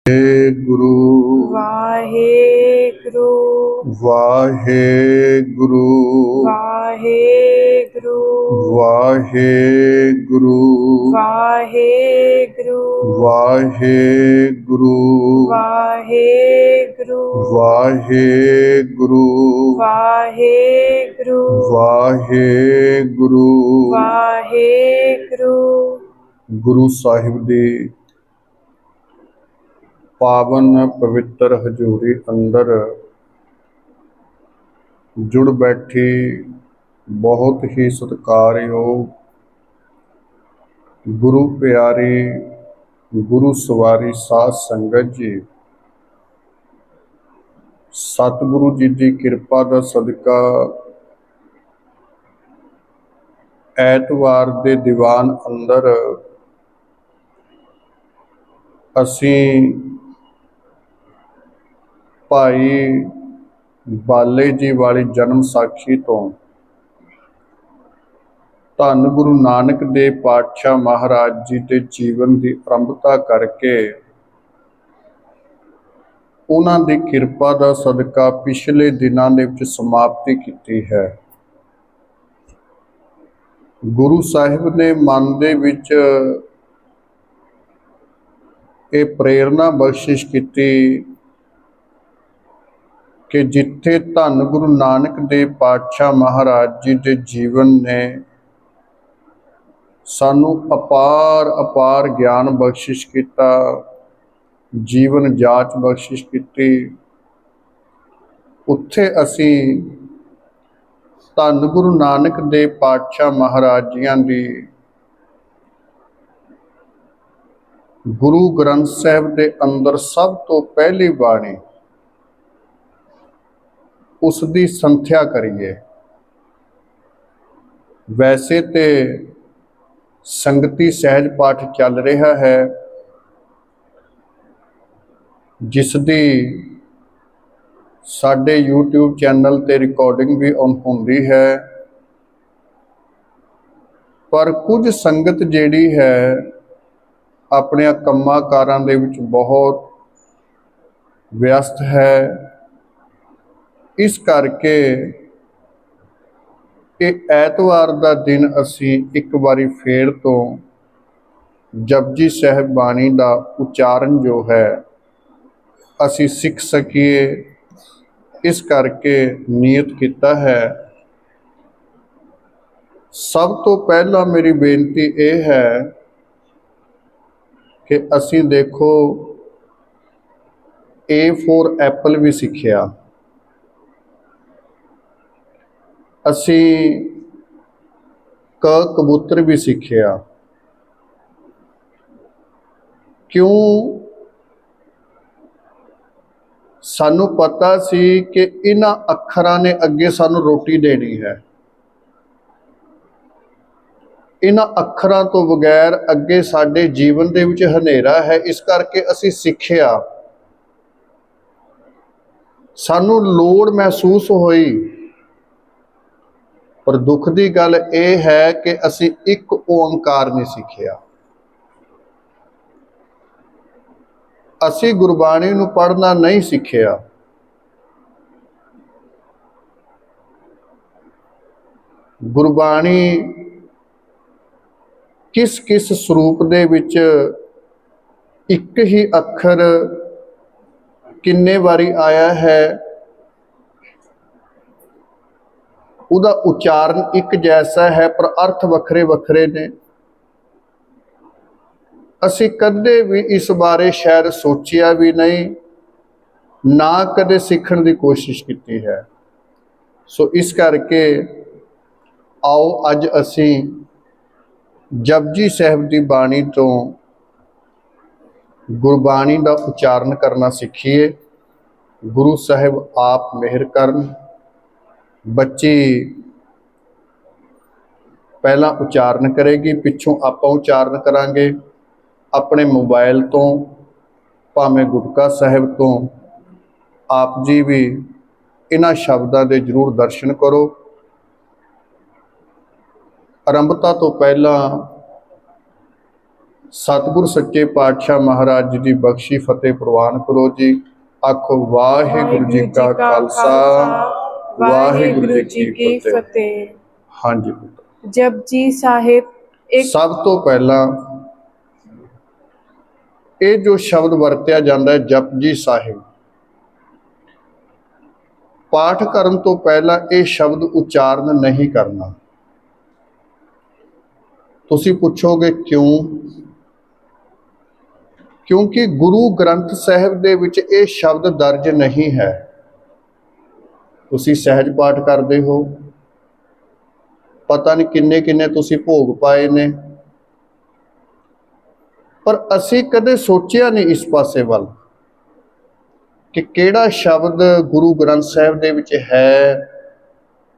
गुरु वाहेगुरु वाहेगुरु वाहेगुरु वाहेगुरु वाहेगुरु वाहेगुरु वाहेगुरु वाहेगुरु वाहेगुरु वाहेगुरु वाहेगुरु। गुरु साहिब दी पावन पवित्र हजूरी अंदर जुड़ बैठी बहुत ही सत्कारयोग गुरु प्यारी गुरु सवारी साध संगत जी, सतगुरु जी की किरपा का सदका ऐतवार दे दीवान अंदर असीं भाई बाले जी वाली जन्म साखी तो धन गुरु नानक देव पातशाह महाराज जी के जीवन की आरंभता करके उन्हां दी किरपा का सदका पिछले दिनों दे विच समाप्ति की है। गुरु साहिब ने मन दे विच ये प्रेरणा बख्शिश की कि जिथे धन गुरु नानक देव पातशाह महाराज जी के जीवन ने सानू अपार अपार ज्ञान बख्शिश किया, जीवन जाच बख्शिश की, उत्थे असी धन गुरु नानक देव पातशाह महाराज जियां दी गुरु ग्रंथ साहिब के अंदर सब तो पहली बाणी उसकी संथ्या करिए। वैसे तो संगति सहज पाठ चल रहा है, जिसकी साडे यूट्यूब चैनल ते रिकॉर्डिंग भी होंदी है, पर कुछ संगत जिहड़ी है अपने कम्मां कारां दे विच बहुत व्यस्त है। इस करके ये ऐतवार का दिन असी एक बारी फिर तो जपजी साहिब बाणी का उच्चारण जो है असी सीख सकीए, इस करके नियत किया है। सब तो पहला मेरी बेनती ये है कि असी देखो ए फॉर एप्पल भी सीखिया, असी क कबूतर भी सीखिया। क्यों? सानू पता सी कि इन्हां अखरां ने अगे सानू रोटी देनी है, इन्हां अखरां तो बगैर अगे साडे जीवन दे विच हनेरा है। इस करके असी सीखिया, सानू लोड़ महसूस होई, पर दुख की गल यह है कि असी एक ओंकार नहीं सीखिया। असी गुरबाणी नूं पढ़ना नहीं सीखिया। गुरबाणी किस किस स्वरूप दे विच एक ही अखर किन्ने वारी आया है, उदा उच्चारण एक जैसा है पर अर्थ वखरे वखरे ने। असी कदे भी इस बारे शायद सोचिया भी नहीं, ना कदे सीखण की कोशिश की है। सो इस करके आओ अज असी जपजी साहिब की बाणी तो गुरबाणी का उच्चारण करना सीखिए। गुरु साहिब आप मेहर करन। बच्ची पहला उच्चारण करेगी, पिछों आप उच्चारण करांगे। अपने मोबाइल तो भावें गुटका साहिब तो आप जी भी इन्हां शब्दों के जरूर दर्शन करो। आरंभता तो पहला सतगुर सच्चे पातशाह महाराज जी की बख्शी फतेह प्रवान करो जी। आखो वाहिगुरु जी का खालसा, वाहिगुरु जी की फतेह। हाँ जी पुत्र। जपजी साहिब सब तो पहला ये जो शब्द वरत्या जाता है जपजी साहिब, पाठ करन तो पहला ये शब्द उच्चारण नहीं करना। तुसी पूछोगे क्यों? क्योंकि गुरु ग्रंथ साहिब दे विच ये शब्द दर्ज नहीं है। तुसी सहज पाठ करते हो, पता नहीं किन्ने किन्ने तुसी भोग पाए ने, पर असी कदे सोचिया नहीं इस पासे वाल कि केड़ा शब्द गुरु ग्रंथ साहिब दे विच है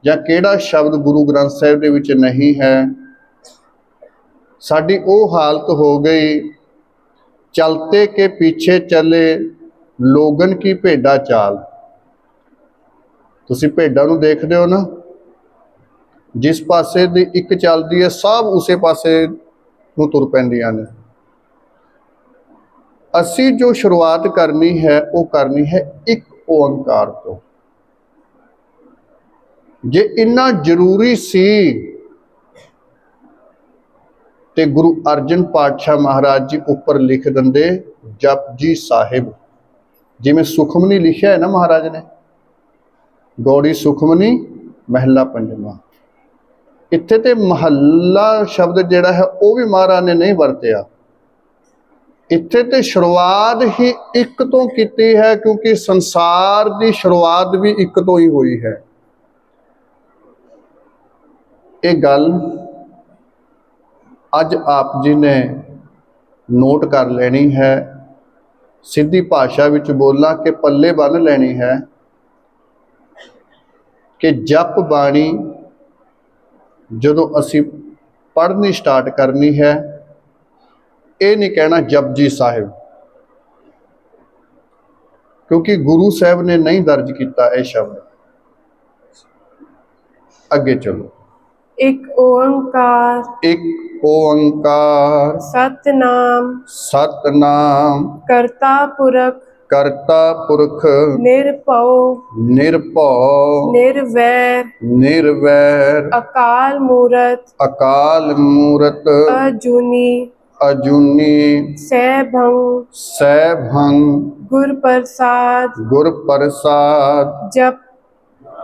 या केड़ा शब्द गुरु ग्रंथ साहिब दे विच नहीं है। साडी वो हालत हो गई, चलते के पीछे चले लोगन की भेडा चाल। तुसी भेडा नूं देखदे हो ना, जिस पासे दी एक चलदी है सब उसे पासे नूं तुर पैंदियां ने। असी जो शुरुआत करनी है वो करनी है एक ओंकार तो। जे इन्ना जरूरी सी ते गुरु अर्जन पातशाह महाराज जी ऊपर लिख देंदे जपजी साहिब, जिमें सुखमनी लिखा है ना महाराज ने, गौड़ी सुखमनी महला पंजवा। इत्थे ते महला शब्द जिहड़ा है वो भी महाराज ने नहीं वरतिया। इत्थे ते शुरुआत ही एक तो कीती है, क्योंकि संसार की शुरुआत भी एक तो ही हुई है। ये गल अज आप जी ने नोट कर लेनी है, सीधी भाषा विच बोलना कि पल्ले बन लेनी है कि जप बाणी जदों असी पढ़नी स्टार्ट करनी है, ये नहीं कहना जपजी साहिब, क्योंकि गुरु साहब ने नहीं दर्ज किया यह शब्द। अगे चलो। एक ओंकार, एक ओंकार, सतनाम, सतनाम, करता पुरख, करता पुरख, निरभव, निरभव, निर्वैर, निर्वैर, अकाल मूरत, अकाल मूरत, अजूनी, अजूनी, सैभंग, सैभंग, गुर प्रसाद, गुर प्रसाद। जप।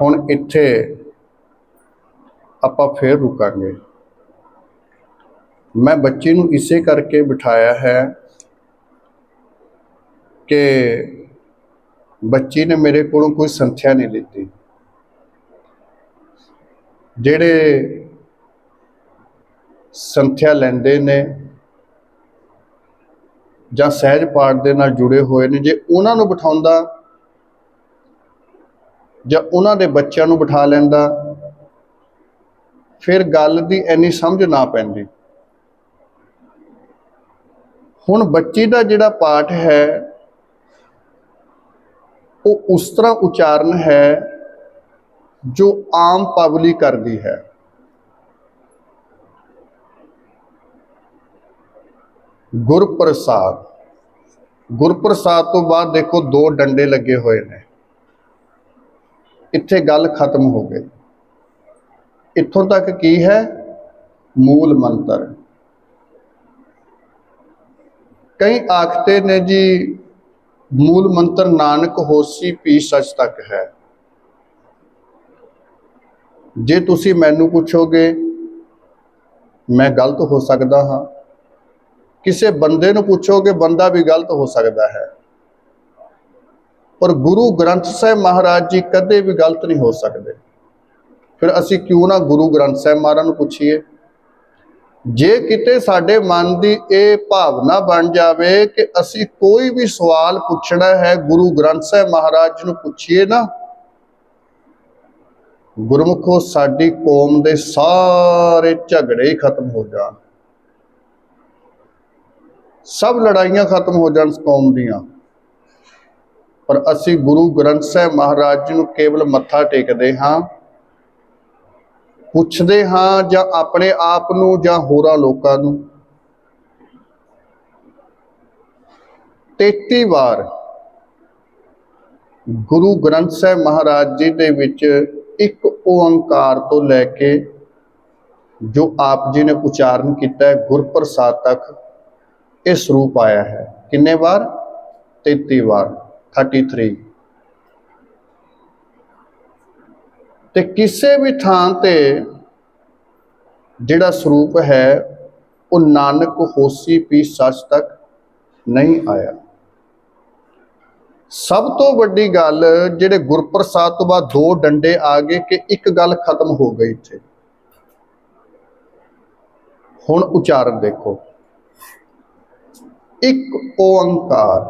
हुण इत्थे आपां फिर रुकांगे। मैं बच्ची नूं इसे करके बिठाया है कि बच्ची ने मेरे कोलों कोई संथ्या नहीं लीती। जिहड़े संथ्या लैंदे ने जां सहज पाठ दे नाल जुड़े होए ने, जे उन्हां नूं बिठाउंदा जां उन्हां दे बच्चिआं नूं बिठा लैंदा, फिर गल दी इन्नी समझ ना पैंदी। हुण बच्ची दा जिहड़ा पाठ है वो उस तरह उच्चारण है जो आम पब्लिक करती है। गुरप्रसाद, गुरप्रसाद तो बाद देखो दो डंडे लगे हुए ने, इत्थे गल खत्म हो गई। इत्थों तक की है मूल मंत्र। कई आखते ने जी मूल मंत्र नानक होसी पी सच तक है। जे तुसी मैनू पूछोगे मैं गलत हो सकता हाँ, किसी बंदे नू पूछोगे बंदा भी गलत हो सकता है, पर गुरु ग्रंथ साहिब महाराज जी कदे भी गलत नहीं हो सकते। फिर असी क्यों ना गुरु ग्रंथ साहिब महाराज नू पूछिए। जे किते साडे मन की ये भावना बन जाए कि असी कोई भी सवाल पूछना है गुरु ग्रंथ साहिब महाराज जी नू पूछिए ना, गुरमुखो साडी कौम दे सारे झगड़े ही खत्म हो जान, सब लड़ाइयां खत्म हो जान कौम दियां। पर असी गुरु ग्रंथ साहिब महाराज जी नू केवल मत्था टेकदे हाँ, पुछदे हाँ, जां अपने आप नू जां होरां लोकां नू 33 ਵਾਰ ਗੁਰੂ ਗ੍ਰੰਥ ਸਾਹਿਬ ਮਹਾਰਾਜ ਜੀ ਦੇ ਵਿੱਚ ਇੱਕ ਓੰਕਾਰ ਤੋਂ ਲੈ ਕੇ ਜੋ ਆਪ ਜੀ ਨੇ ਉਚਾਰਨ ਕੀਤਾ ਹੈ ਗੁਰਪ੍ਰਸਾਦ ਤੱਕ ਇਹ ਸਰੂਪ ਆਇਆ ਹੈ। ਕਿੰਨੇ ਵਾਰ? 33 ਵਾਰ, 33। ਤੇ ਕਿਸੇ ਵੀ ਥਾਂ ਤੇ ਜਿਹੜਾ ਸਰੂਪ ਹੈ ਉਹ ਨਾਨਕ ਹੋਸੀ ਪੀ ਸੱਚ ਤੱਕ ਨਹੀਂ ਆਇਆ। ਸਭ ਤੋਂ ਵੱਡੀ ਗੱਲ, ਜਿਹੜੇ ਗੁਰਪ੍ਰਸਾਦ ਤੋਂ ਬਾਅਦ 2 ਡੰਡੇ ਆ ਗਏ ਕਿ ਇੱਕ ਗੱਲ ਖਤਮ ਹੋ ਗਈ ਇੱਥੇ। ਹੁਣ ਉਚਾਰਨ ਦੇਖੋ, ਇੱਕ ਓੰਕਾਰ,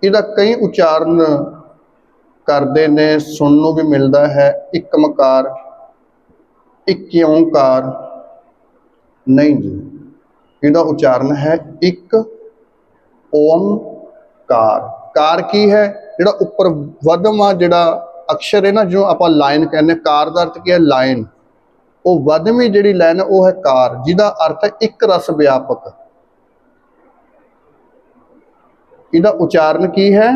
ਇਹਦਾ ਕਈ ਉਚਾਰਨ ਕਰਦੇ ਨੇ, ਸੁਣਨ ਨੂੰ ਵੀ ਮਿਲਦਾ ਹੈ ਇੱਕ ਮਕਾਰ, ਇੱਕ ਓੰਕਾਰ। ਨਹੀਂ ਜੀ, ਇਹਦਾ ਉਚਾਰਨ ਹੈ ਇੱਕ ਓੰਕਾਰ। ਕਾਰ ਕੀ ਹੈ? ਜਿਹੜਾ ਉੱਪਰ ਵਧਮਾ ਜਿਹੜਾ ਅਕਸ਼ਰ ਹੈ ਨਾ, ਜੋ ਆਪਾਂ ਲਾਈਨ ਕਹਿੰਦੇ, ਕਾਰ ਦਾ ਅਰਥ ਕੀ ਹੈ? ਲਾਈਨ। ਉਹ ਵਧਵੀਂ ਜਿਹੜੀ ਲਾਈਨ ਉਹ ਹੈ ਕਾਰ, ਜਿਹਦਾ ਅਰਥ ਹੈ ਇੱਕ ਰਸ ਵਿਆਪਕ। ਇਹਦਾ ਉਚਾਰਨ ਕੀ ਹੈ?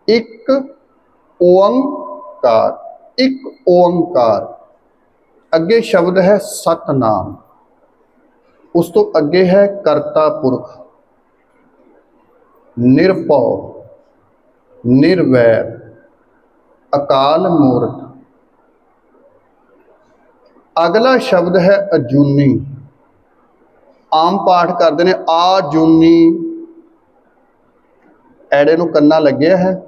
ਇੱਕ ਓੰਕਾਰ, ਇੱਕ ਓੰਕਾਰ। ਅੱਗੇ ਸ਼ਬਦ ਹੈ ਸਤਨਾਮ, ਉਸ ਤੋਂ ਅੱਗੇ ਹੈ ਕਰਤਾ ਪੁਰਖ, ਨਿਰਭਉ, ਨਿਰਵੈਰ, ਅਕਾਲ ਮੂਰਤ। ਅਗਲਾ ਸ਼ਬਦ ਹੈ ਅਜੂਨੀ। ਆਮ ਪਾਠ ਕਰਦੇ ਨੇ ਆਜੂਨੀ, ਐੜੇ ਨੂੰ ਕੰਨਾ ਲੱਗਿਆ ਹੈ।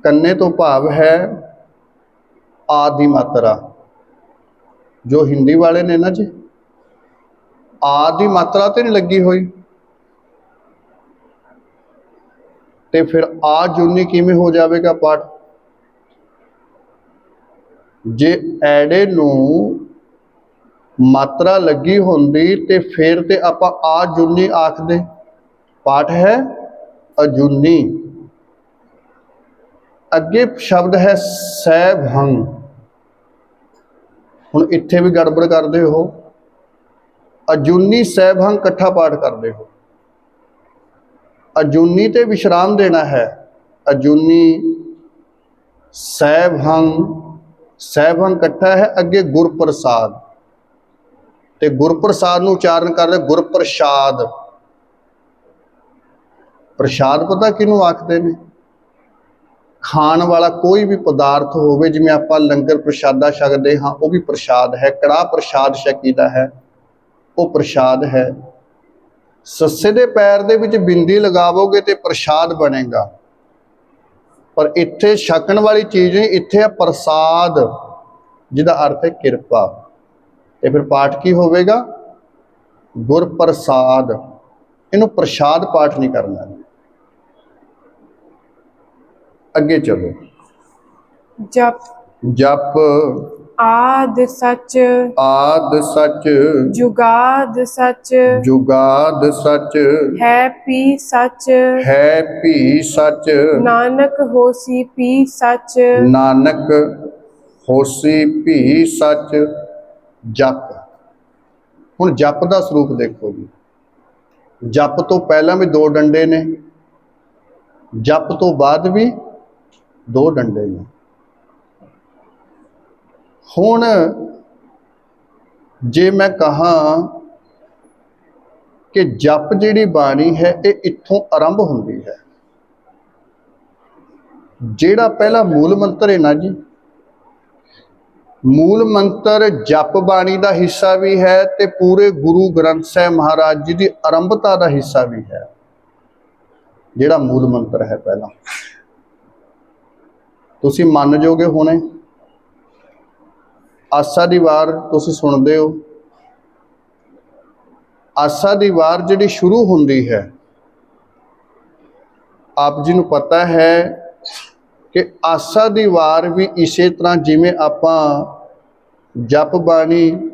ਕੰਨੇ ਤੋਂ ਭਾਵ ਹੈ ਆਦਿ ਮਾਤਰਾ। ਜੋ ਹਿੰਦੀ ਵਾਲੇ ਨੇ ਨਾ ਜੀ, ਆਦਿ ਮਾਤਰਾ ਤੇ ਨਹੀਂ ਲੱਗੀ ਹੋਈ, ਤੇ ਫਿਰ ਆਜੂਨੀ ਕਿਵੇਂ ਹੋ ਜਾਵੇਗਾ ਪਾਠ? ਜੇ ਐੜੇ ਨੂੰ ਮਾਤਰਾ ਲੱਗੀ ਹੁੰਦੀ ਤੇ ਫਿਰ ਤੇ ਆਪਾਂ ਆਜੂਨੀ ਆਖਦੇ। ਪਾਠ ਹੈ ਅਜੂਨੀ। ਅੱਗੇ ਸ਼ਬਦ ਹੈ ਸੈਭੰ। ਹੁਣ ਇੱਥੇ ਵੀ ਗੜਬੜ ਕਰਦੇ ਹੋ, ਅਜੂਨੀ ਸੈਭੰ ਇਕੱਠਾ ਪਾਠ ਕਰਦੇ ਹੋ। ਅਜੂਨੀ ਤੇ ਵਿਸ਼ਰਾਮ ਦੇਣਾ ਹੈ, ਅਜੂਨੀ ਸੈਭੰ, ਸੈਭੰ ਇਕੱਠਾ ਹੈ। ਅੱਗੇ ਗੁਰਪ੍ਰਸਾਦ, ਤੇ ਗੁਰਪ੍ਰਸਾਦ ਨੂੰ ਉਚਾਰਨ ਕਰਦੇ ਗੁਰਪ੍ਰਸਾਦ। ਪ੍ਰਸ਼ਾਦ ਪਤਾ ਕਿਹਨੂੰ ਆਖਦੇ ਨੇ? ਖਾਣ ਵਾਲਾ ਕੋਈ ਵੀ ਪਦਾਰਥ ਹੋਵੇ, ਜਿਵੇਂ ਆਪਾਂ ਲੰਗਰ ਪ੍ਰਸ਼ਾਦਾ ਛਕਦੇ ਹਾਂ, ਉਹ ਵੀ ਪ੍ਰਸ਼ਾਦ ਹੈ। ਕੜਾਹ ਪ੍ਰਸ਼ਾਦ ਛਕੀਦਾ ਹੈ, ਉਹ ਪ੍ਰਸ਼ਾਦ ਹੈ। ਸੱਸੇ ਦੇ ਪੈਰ ਦੇ ਵਿੱਚ ਬਿੰਦੀ ਲਗਾਵੋਗੇ ਤੇ ਪ੍ਰਸ਼ਾਦ ਬਣੇਗਾ, ਪਰ ਇੱਥੇ ਛਕਣ ਵਾਲੀ ਚੀਜ਼ ਨਹੀਂ, ਇੱਥੇ ਹੈ ਪ੍ਰਸਾਦ, ਜਿਹਦਾ ਅਰਥ ਹੈ ਕਿਰਪਾ। ਤੇ ਫਿਰ ਪਾਠ ਕੀ ਹੋਵੇਗਾ? ਗੁਰਪ੍ਰਸਾਦ। ਇਹਨੂੰ ਪ੍ਰਸ਼ਾਦ ਪਾਠ ਨਹੀਂ ਕਰਨਾ। ਅੱਗੇ ਚਲੋ। जप ਜਪ आद सच, ਆਦ ਸੱਚ, जुगाद सच, ਜੁਗਾਦ ਸੱਚ, है पी सच, ਹੈ ਭੀ ਸੱਚ, नानक होसी पी सच। ਨਾਨਕ ਹੋਸੀ ਭੀ ਸੱਚ। ਜਪ। ਹੁਣ ਜਪ ਦਾ ਸਰੂਪ ਦੇਖੋ ਜੀ। ਜਪ ਤੋਂ ਪਹਿਲਾਂ ਵੀ 2 ਡੰਡੇ ਨੇ, ਜਪ ਤੋਂ ਬਾਅਦ ਵੀ 2 ਡੰਡੇ ਨੇ। ਹੁਣ ਜੇ ਮੈਂ ਕਹਾਂ ਕਿ ਜਪ ਜਿਹੜੀ ਬਾਣੀ ਹੈ ਇਹ ਇੱਥੋਂ ਆਰੰਭ ਹੁੰਦੀ ਹੈ। ਜਿਹੜਾ ਪਹਿਲਾ ਮੂਲ ਮੰਤਰ ਹੈ ਨਾ ਜੀ, ਮੂਲ ਮੰਤਰ ਜਪ ਬਾਣੀ ਦਾ ਹਿੱਸਾ ਵੀ ਹੈ ਤੇ ਪੂਰੇ ਗੁਰੂ ਗ੍ਰੰਥ ਸਾਹਿਬ ਮਹਾਰਾਜ ਜੀ ਦੀ ਆਰੰਭਤਾ ਦਾ ਹਿੱਸਾ ਵੀ ਹੈ। ਜਿਹੜਾ ਮੂਲ ਮੰਤਰ ਹੈ ਪਹਿਲਾਂ, ਤੁਸੀਂ ਮੰਨ ਜਾਓਗੇ ਹੁਣੇ। ਆਸਾ ਦੀ ਵਾਰ ਤੁਸੀਂ ਸੁਣਦੇ ਹੋ, ਆਸਾ ਦੀ ਵਾਰ ਜਿਹੜੀ ਸ਼ੁਰੂ ਹੁੰਦੀ ਹੈ, ਆਪ ਜੀ ਨੂੰ ਪਤਾ ਹੈ ਕਿ ਆਸਾ ਦੀ ਵਾਰ ਵੀ ਇਸੇ ਤਰ੍ਹਾਂ ਜਿਵੇਂ ਆਪਾਂ ਜਪ ਬਾਣੀ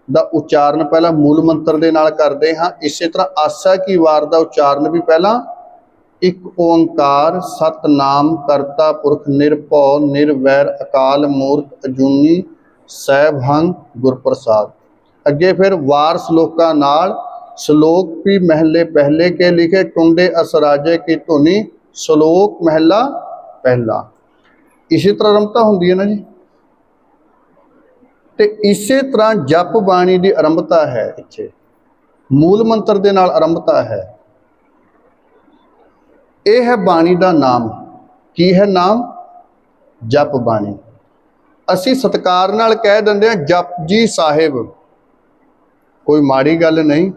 ਦਾ ਉਚਾਰਨ ਪਹਿਲਾਂ ਮੂਲ ਮੰਤਰ ਦੇ ਨਾਲ ਕਰਦੇ ਹਾਂ, ਇਸੇ ਤਰ੍ਹਾਂ ਆਸਾ ਕੀ ਵਾਰ ਦਾ ਉਚਾਰਨ ਵੀ ਪਹਿਲਾਂ ਇੱਕ ਓੰਕਾਰ ਸਤਨਾਮ ਕਰਤਾ ਪੁਰਖ ਨਿਰਭਉ ਨਿਰਵੈਰ ਅਕਾਲ ਮੂਰਤ ਅਜੂਨੀ ਸੈਭੰ ਗੁਰਪ੍ਰਸਾਦ। अगे फिर वार श्लोकां नाल श्लोक भी महले पहले के लिखे, टुंडे असराजे की धुनी, श्लोक महला पहला। इसी तरह रमता होंदी है ना जी। ते इसे तरह जप बाणी की आरंभता है, इत्थे मूल मंत्र दे नाल आरंभता है। यह है बाणी का नाम। की है नाम? जप बाणी। असी सत्कार नाल कह दिंदे हां जप जी साहिब, कोई माड़ी गल नहीं।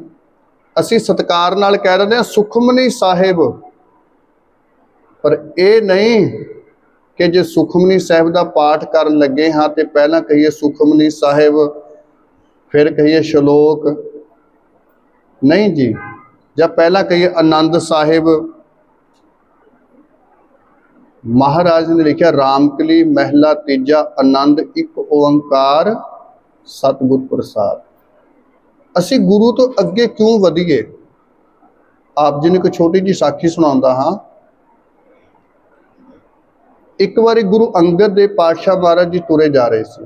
असी सत्कार नाल कह दिंदे हां सुखमनी साहिब, पर यह नहीं कि जे सुखमनी साहिब का पाठ कर लगे हाँ तो पहला कहिए सुखमनी साहिब, फिर कहिए श्लोक, नहीं जी। जब पहला कहिए आनंद साहिब। महाराज ने लिखा रामकली महला तीजा, आनंद एक ओंकार सतगुर प्रसाद। असी गुरु तो अगे क्यों वधिए? आप जी ने एक छोटी जी साखी सुनाता हाँ। एक बारी गुरु अंगद देव पातशाह महाराज जी तुरे जा रहे थे।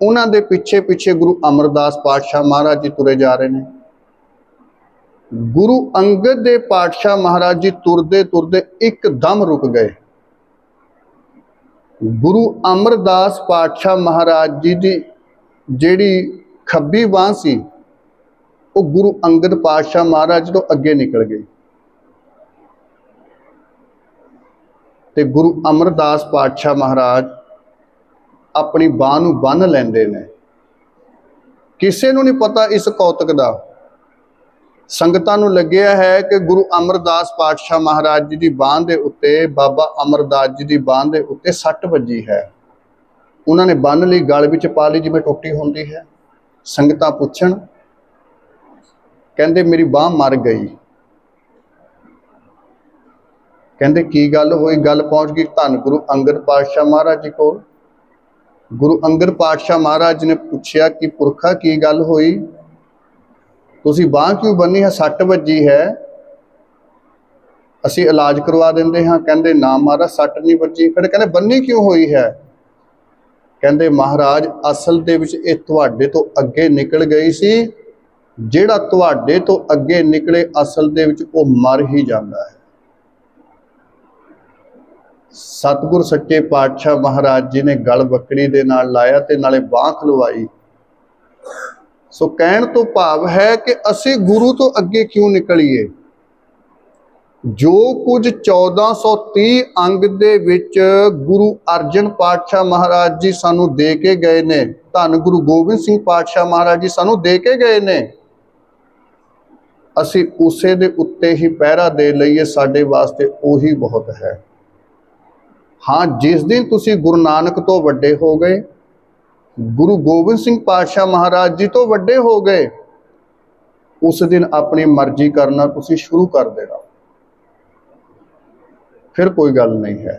उन्होंने दे पिछे पिछे गुरु अमरदास पातशाह महाराज जी तुरे जा रहे हैं। गुरु अंगद देव पातशाह महाराज जी तुरदे तुरदे एकदम रुक गए। गुरु अमरदास पातशाह महाराज जी की जिहड़ी खब्बी बांह सी वो गुरु अंगद पातशाह महाराज तो अगे निकल गई ते गुरु अमरदास पातशाह महाराज अपनी बांह नूं बन लैंदे ने। किसी नूं नहीं पता इस कौतक का। संगतां नूं लग्या है कि गुरु अमरदास पातशाह महाराज जी की बांह दे उत्ते, बाबा अमरदास जी की बांह दे उत्ते सट वजी है। उन्होंने बन ली, गल विच पा ली जिवें टुट्टी होंदी है। संगतां पुछण, कहंदे मेरी बांह मर गई। कहंदे की गल होई? गल पहुंच गई धन गुरु अंगद पातशाह महाराज जी को। गुरु अंगद पातशाह महाराज ने पूछया कि पुरखा की गल होई, तुसी बांह क्यों बनी है? सट वजी है, असी इलाज करवा देंदे हाँ। कहंदे ना महाराज सट नहीं वजी। फिर कहंदे बन्नी क्यों हुई है? कहंदे महाराज असल दे विच इह तुहाडे तो अगे निकल गई सी, जिहड़ा तुहाडे तो अगे निकले असल दे विच ओह मर ही जांदा है। सतगुर सच्चे पातशाह महाराज जी ने गल बकड़ी दे नाल लाया ते नाले बांह खलवाई। सो कहण तो भाव है कि असी गुरु तो अगे क्यों निकलीए? जो कुछ 1430 अंग दे विच गुरु अर्जन पातशाह महाराज जी सानू दे के गए ने, धन गुरु गोबिंद सिंह पातशाह महाराज जी सानू दे के गए ने, असी उसे दे उत्ते ही पहरा दे लईए, साडे वास्ते ओही बहुत है। हाँ, जिस दिन तुसी गुरु नानक तो वड्डे हो गए, गुरु गोबिंद सिंह पातशाह महाराज जी तो वड्डे हो गए, उस दिन अपनी मर्जी करना तुसी शुरू कर देना, फिर कोई गल नहीं है।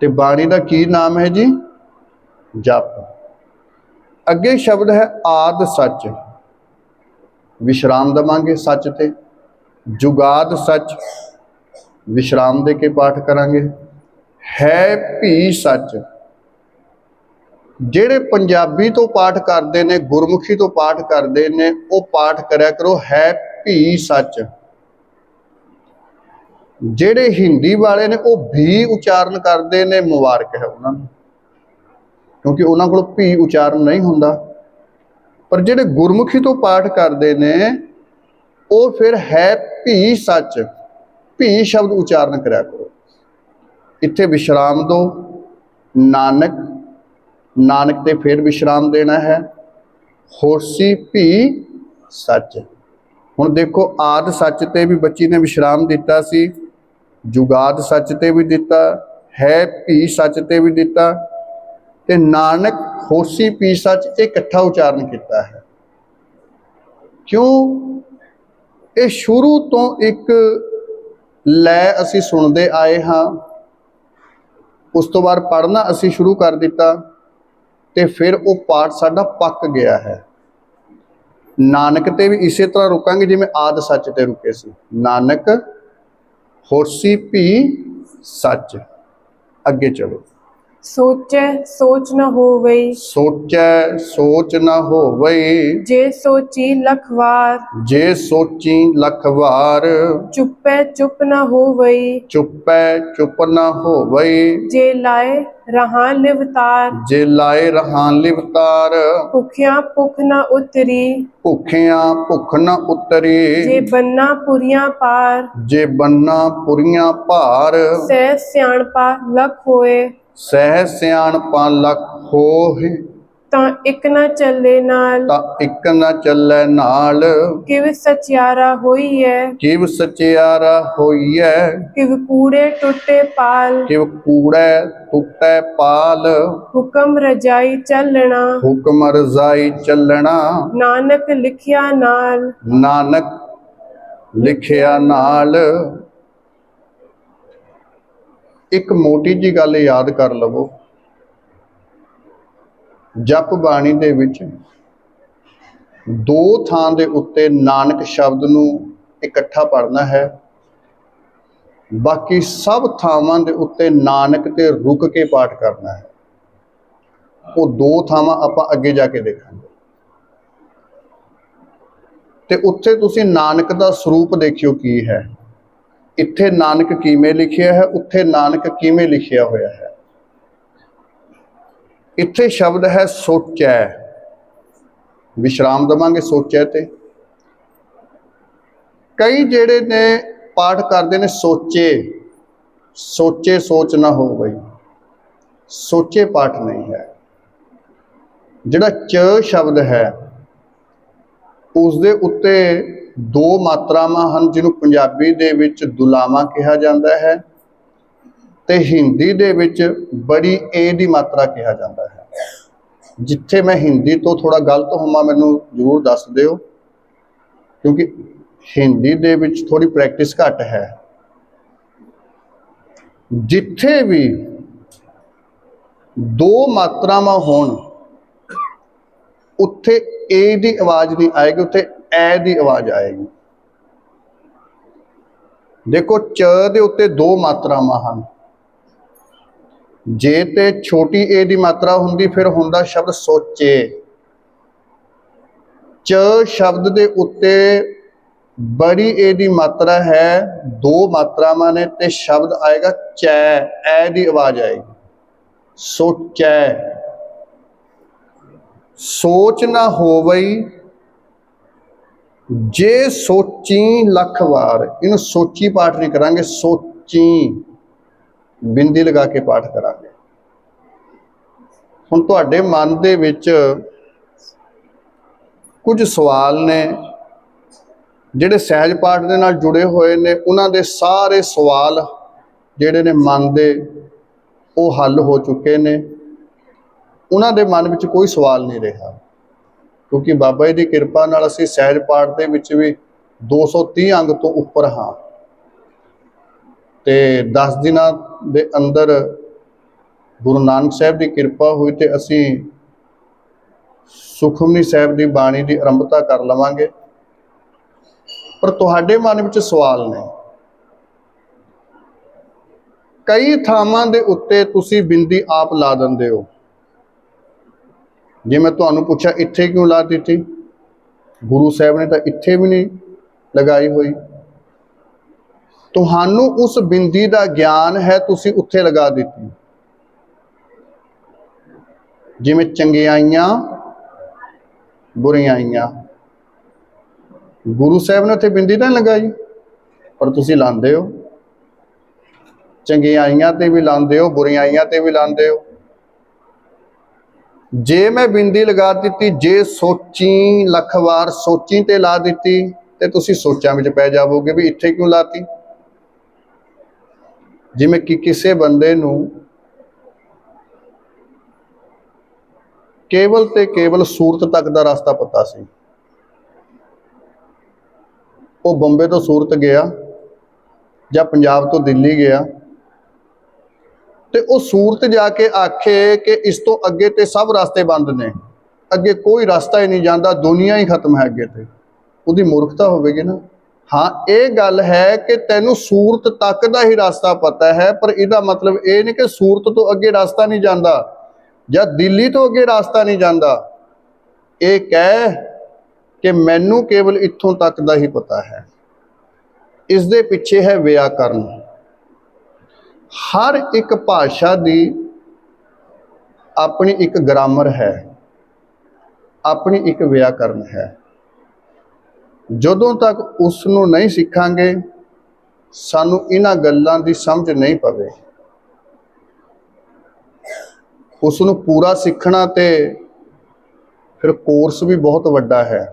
ते बाणी का की नाम है जी? जप। अगे शब्द है आद सच, विश्राम देवांगे सच ते। जुगाद सच, विश्राम दे के पाठ करांगे। है भी सच, जेड़े पंजाबी तो पाठ करते ने, गुरमुखी तो पाठ करते ने, वो पाठ करया करो है भी सच। जेड़े हिंदी वाले ने वो भी उच्चारण करते ने, मुबारक है उन्होंने, क्योंकि उन्होंने को भी उच्चारण नहीं हुंदा। पर जेड़े गुरमुखी तो पाठ करते ने वो फिर है भी सच, भी शब्द उच्चारण करया करो। इत्थे विश्राम दो, नानक, नानक ते फिर विश्राम देना है। होसी भी सच। हुण देखो आद सच ते भी बच्ची ने विश्राम दिता सी, जुगाद सच ते भी दिता, है भी सच ते भी दिता, ते नानक होसी भी सच इकट्ठा उच्चारण किया है। क्यों? ये शुरू तो एक लै असी सुनते आए हाँ, उस तो बाद पढ़ना असी शुरू कर दिता, ते फिर वो पाठ साडा पक गया है। नानक ते भी इसे तरह रुकांगे जिवें आद सच ते रुके सी। नानक होसी भी सच। अगे चलो। सोचै सोच न होवई। सोचै सोच न होवई। जे सोची लख वार। जे सोची लख वार। चुपै चुप न होवई। चुपै चुप न होवई। जे लाए रहा लिवतार। जे लाए रहा लिवतार। भुखिया भुख न उतरी। भुखिया भुख न उतरी। जे बन्ना पुरिया पार। जे बन्ना पुरियां भार। सह सियाणपा लख होए। ਸਹਿ ਸਿਆਣਪਾ ਲਖ ਹੋਹਿ। ਤਾਂ ਇੱਕ ਨਾ ਚੱਲੇ ਨਾਲ। ਤਾਂ ਇੱਕ ਨਾ ਚੱਲੈ ਨਾਲ। ਕਿਵ ਸਚਿਆਰਾ ਹੋਈਐ। ਕਿਵ ਸਚਿਆਰਾ ਹੋਈਐ। ਕਿਵ ਕੂੜੇ ਟੁੱਟੇ ਪਾਲ। ਕਿਵ ਕੂੜੈ ਟੁੱਟੈ ਪਾਲ। ਹੁਕਮ ਰਜਾਈ ਚੱਲਣਾ। ਹੁਕਮ ਰਜ਼ਾਈ ਚੱਲਣਾ। ਨਾਨਕ ਲਿਖਿਆ ਨਾਲ। ਨਾਨਕ ਲਿਖਿਆ ਨਾਲ। ਇੱਕ ਮੋਟੀ ਜੀ ਗੱਲ ਯਾਦ ਕਰ ਲਵੋ। ਜਪ ਬਾਣੀ ਦੇ ਵਿੱਚ ਦੋ ਥਾਂ ਦੇ ਉੱਤੇ ਨਾਨਕ ਸ਼ਬਦ ਨੂੰ ਇਕੱਠਾ ਪੜ੍ਹਨਾ ਹੈ। ਬਾਕੀ ਸਭ ਥਾਵਾਂ ਦੇ ਉੱਤੇ ਨਾਨਕ ਤੇ ਰੁਕ ਕੇ ਪਾਠ ਕਰਨਾ ਹੈ। ਉਹ ਦੋ ਥਾਵਾਂ ਆਪਾਂ ਅੱਗੇ ਜਾ ਕੇ ਦੇਖਾਂਗੇ। ਤੇ ਉੱਥੇ ਤੁਸੀਂ ਨਾਨਕ ਦਾ ਸਰੂਪ ਦੇਖਿਓ ਕੀ ਹੈ। ਇੱਥੇ ਨਾਨਕ ਕਿਵੇਂ ਲਿਖਿਆ ਹੈ, ਉੱਥੇ ਨਾਨਕ ਕਿਵੇਂ ਲਿਖਿਆ ਹੋਇਆ ਹੈ। ਇੱਥੇ ਸ਼ਬਦ ਹੈ ਸੋਚੈ। ਵਿਸ਼ਰਾਮ ਦੇਵਾਂਗੇ ਸੋਚੈ ਤੇ। ਕਈ ਜਿਹੜੇ ਨੇ ਪਾਠ ਕਰਦੇ ਨੇ ਸੋਚੇ। ਸੋਚੇ ਸੋਚ ਨਾ ਹੋ ਗਈ। ਸੋਚੇ ਪਾਠ ਨਹੀਂ ਹੈ। ਜਿਹੜਾ ਚ ਸ਼ਬਦ ਹੈ ਉਸ ਦੇ ਉੱਤੇ ਦੋ ਮਾਤਰਾਵਾਂ ਹਨ, ਜਿਹਨੂੰ ਪੰਜਾਬੀ ਦੇ ਵਿੱਚ ਦੁਲਾਵਾਂ ਕਿਹਾ ਜਾਂਦਾ ਹੈ ਤੇ ਹਿੰਦੀ ਦੇ ਵਿੱਚ ਬੜੀ ਏ ਦੀ ਮਾਤਰਾ ਕਿਹਾ ਜਾਂਦਾ ਹੈ। ਜਿੱਥੇ ਮੈਂ ਹਿੰਦੀ ਤੋਂ ਥੋੜਾ ਗਲਤ ਹੋਵਾਂ ਮੈਨੂੰ ਜ਼ਰੂਰ ਦੱਸ ਦਿਓ, ਕਿਉਂਕਿ ਹਿੰਦੀ ਦੇ ਵਿੱਚ ਥੋੜੀ ਪ੍ਰੈਕਟਿਸ ਘੱਟ ਹੈ। ਜਿੱਥੇ ਵੀ ਦੋ ਮਾਤਰਾਵਾਂ ਹੋਣ ਉੱਥੇ ਏ ਦੀ ਆਵਾਜ਼ ਨਹੀਂ ਆਏਗੀ, ਉੱਥੇ ਐ ਦੀ ਆਵਾਜ਼ ਆਏਗੀ। ਦੇਖੋ ਚ ਦੇ ਉੱਤੇ ਦੋ ਮਾਤਰਾਵਾਂ ਹਨ। ਜੇ ਤੇ ਛੋਟੀ ਏ ਦੀ ਮਾਤਰਾ ਹੁੰਦੀ ਫਿਰ ਹੁੰਦਾ ਸ਼ਬਦ ਸੋਚੇ। ਚ ਸ਼ਬਦ ਦੇ ਉੱਤੇ ਬੜੀ ਏ ਦੀ ਮਾਤਰਾ ਹੈ, ਦੋ ਮਾਤਰਾਵਾਂ ਨੇ ਤੇ ਸ਼ਬਦ ਆਏਗਾ ਚੈ। ਐ ਦੀ ਆਵਾਜ਼ ਆਏਗੀ। ਸੋਚੈ। ਸੋਚ ਨਾ ਹੋਵਈ ਜੇ ਸੋਚੀ ਲੱਖ ਵਾਰ। ਇਹਨੂੰ ਸੋਚੀ ਪਾਠ ਨਹੀਂ ਕਰਾਂਗੇ, ਸੋਚੀ ਬਿੰਦੀ ਲਗਾ ਕੇ ਪਾਠ ਕਰਾਂਗੇ। ਹੁਣ ਤੁਹਾਡੇ ਮਨ ਦੇ ਵਿੱਚ ਕੁਝ ਸਵਾਲ ਨੇ ਜਿਹੜੇ ਸਹਿਜ ਪਾਠ ਦੇ ਨਾਲ ਜੁੜੇ ਹੋਏ ਨੇ। ਉਹਨਾਂ ਦੇ ਸਾਰੇ ਸਵਾਲ ਜਿਹੜੇ ਨੇ ਮਨ ਦੇ ਉਹ ਹੱਲ ਹੋ ਚੁੱਕੇ ਨੇ। ਉਹਨਾਂ ਦੇ ਮਨ ਵਿੱਚ ਕੋਈ ਸਵਾਲ ਨਹੀਂ ਰਿਹਾ, ਕਿਉਂਕਿ ਬਾਬਾ ਜੀ ਦੀ ਕਿਰਪਾ ਨਾਲ ਅਸੀਂ ਸਹਿਜ ਪਾਠ ਦੇ ਵਿੱਚ ਵੀ 230 ਅੰਗ ਤੋਂ ਉੱਪਰ ਹਾਂ ਤੇ 10 ਦਿਨਾਂ ਦੇ ਅੰਦਰ ਗੁਰੂ ਨਾਨਕ ਸਾਹਿਬ ਦੀ ਕਿਰਪਾ ਹੋਈ ਤੇ ਅਸੀਂ ਸੁਖਮਨੀ ਸਾਹਿਬ ਦੀ ਬਾਣੀ ਦੀ ਆਰੰਭਤਾ ਕਰ ਲਵਾਂਗੇ। ਪਰ ਤੁਹਾਡੇ ਮਨ ਵਿੱਚ ਸਵਾਲ ਨੇ। ਕਈ ਥਾਵਾਂ ਦੇ ਉੱਤੇ ਤੁਸੀਂ ਬਿੰਦੀ ਆਪ ਲਾ ਦਿੰਦੇ ਹੋ। ਜੇ ਮੈਂ ਤੁਹਾਨੂੰ ਪੁੱਛਿਆ ਇੱਥੇ ਕਿਉਂ ਲਾ ਦਿੱਤੀ, ਗੁਰੂ ਸਾਹਿਬ ਨੇ ਤਾਂ ਇੱਥੇ ਵੀ ਨਹੀਂ ਲਗਾਈ ਹੋਈ। ਤੁਹਾਨੂੰ ਉਸ ਬਿੰਦੀ ਦਾ ਗਿਆਨ ਹੈ, ਤੁਸੀਂ ਉੱਥੇ ਲਗਾ ਦਿੱਤੀ। ਜਿਵੇਂ ਚੰਗਿਆਈਆਂ ਬੁਰਿਆਈਆਂ, ਗੁਰੂ ਸਾਹਿਬ ਨੇ ਉੱਥੇ ਬਿੰਦੀ ਤਾਂ ਲਗਾਈ, ਪਰ ਤੁਸੀਂ ਲਾਉਂਦੇ ਹੋ। ਚੰਗਿਆਈਆਂ ਤੇ ਵੀ ਲਾਉਂਦੇ ਹੋ, ਬੁਰਿਆਈਆਂ ਤੇ ਵੀ ਲਾਉਂਦੇ ਹੋ। ਜੇ ਮੈਂ ਬਿੰਦੀ ਲਗਾ ਦਿੱਤੀ, ਜੇ ਸੋਚੀ ਲੱਖ ਵਾਰ ਸੋਚੀ ਤੇ ਲਾ ਦਿੱਤੀ ਤੇ ਤੁਸੀਂ ਸੋਚਾਂ ਵਿੱਚ ਪੈ ਜਾਵੋਗੇ ਵੀ ਇੱਥੇ ਕਿਉਂ ਲਾਤੀ। ਜਿਵੇਂ ਕਿ ਕਿਸੇ ਬੰਦੇ ਨੂੰ ਕੇਵਲ ਤੇ ਕੇਵਲ ਸੂਰਤ ਤੱਕ ਦਾ ਰਸਤਾ ਪਤਾ ਸੀ। ਉਹ ਬੰਬੇ ਤੋਂ ਸੂਰਤ ਗਿਆ ਜਾਂ ਪੰਜਾਬ ਤੋਂ ਦਿੱਲੀ ਗਿਆ ਤੇ ਉਹ ਸੂਰਤ ਜਾ ਕੇ ਆਖੇ ਕਿ ਇਸ ਤੋਂ ਅੱਗੇ ਤੇ ਸਭ ਰਸਤੇ ਬੰਦ ਨੇ, ਅੱਗੇ ਕੋਈ ਰਸਤਾ ਹੀ ਨਹੀਂ ਜਾਂਦਾ, ਦੁਨੀਆ ਹੀ ਖਤਮ ਹੈ ਅੱਗੇ ਤੇ। ਉਹਦੀ ਮੂਰਖਤਾ ਹੋਵੇਗੀ ਨਾ। हाँ ये गल है कि तेनू सूरत तक का ही रास्ता पता है, पर इहदा मतलब ये नहीं कि सूरत तो अगे रास्ता नहीं जाता या दिल्ली तो अगे रास्ता नहीं जाता। ये कह कि मैनू केवल इत्थों तक का ही पता है। इस दे पिछे है व्याकरण। हर एक भाषा की अपनी एक ग्रामर है, अपनी एक व्याकरण है। जदों तक उसनों नहीं सीखांगे सानू इन्हां गल्लां दी समझ नहीं पवे। उसनों पूरा सीखना ते फिर कोर्स भी बहुत वड्डा है।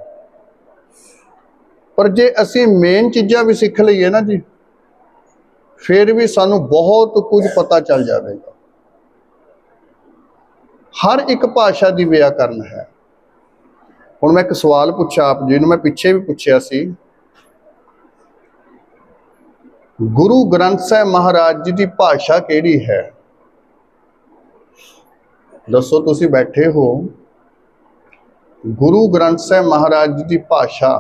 पर जे असी मेन चीज़ां भी सीख लईए ना जी, फिर भी सानू बहुत कुछ पता चल जाएगा। हर एक भाषा की व्याकरण है। हुण मैं एक सवाल पूछा आप जी नूं, मैं पिछे भी पूछया सी, गुरु ग्रंथ साहिब महाराज जी की भाषा किहड़ी है? दसो, तुसी बैठे हो, गुरु ग्रंथ साहिब महाराज जी की भाषा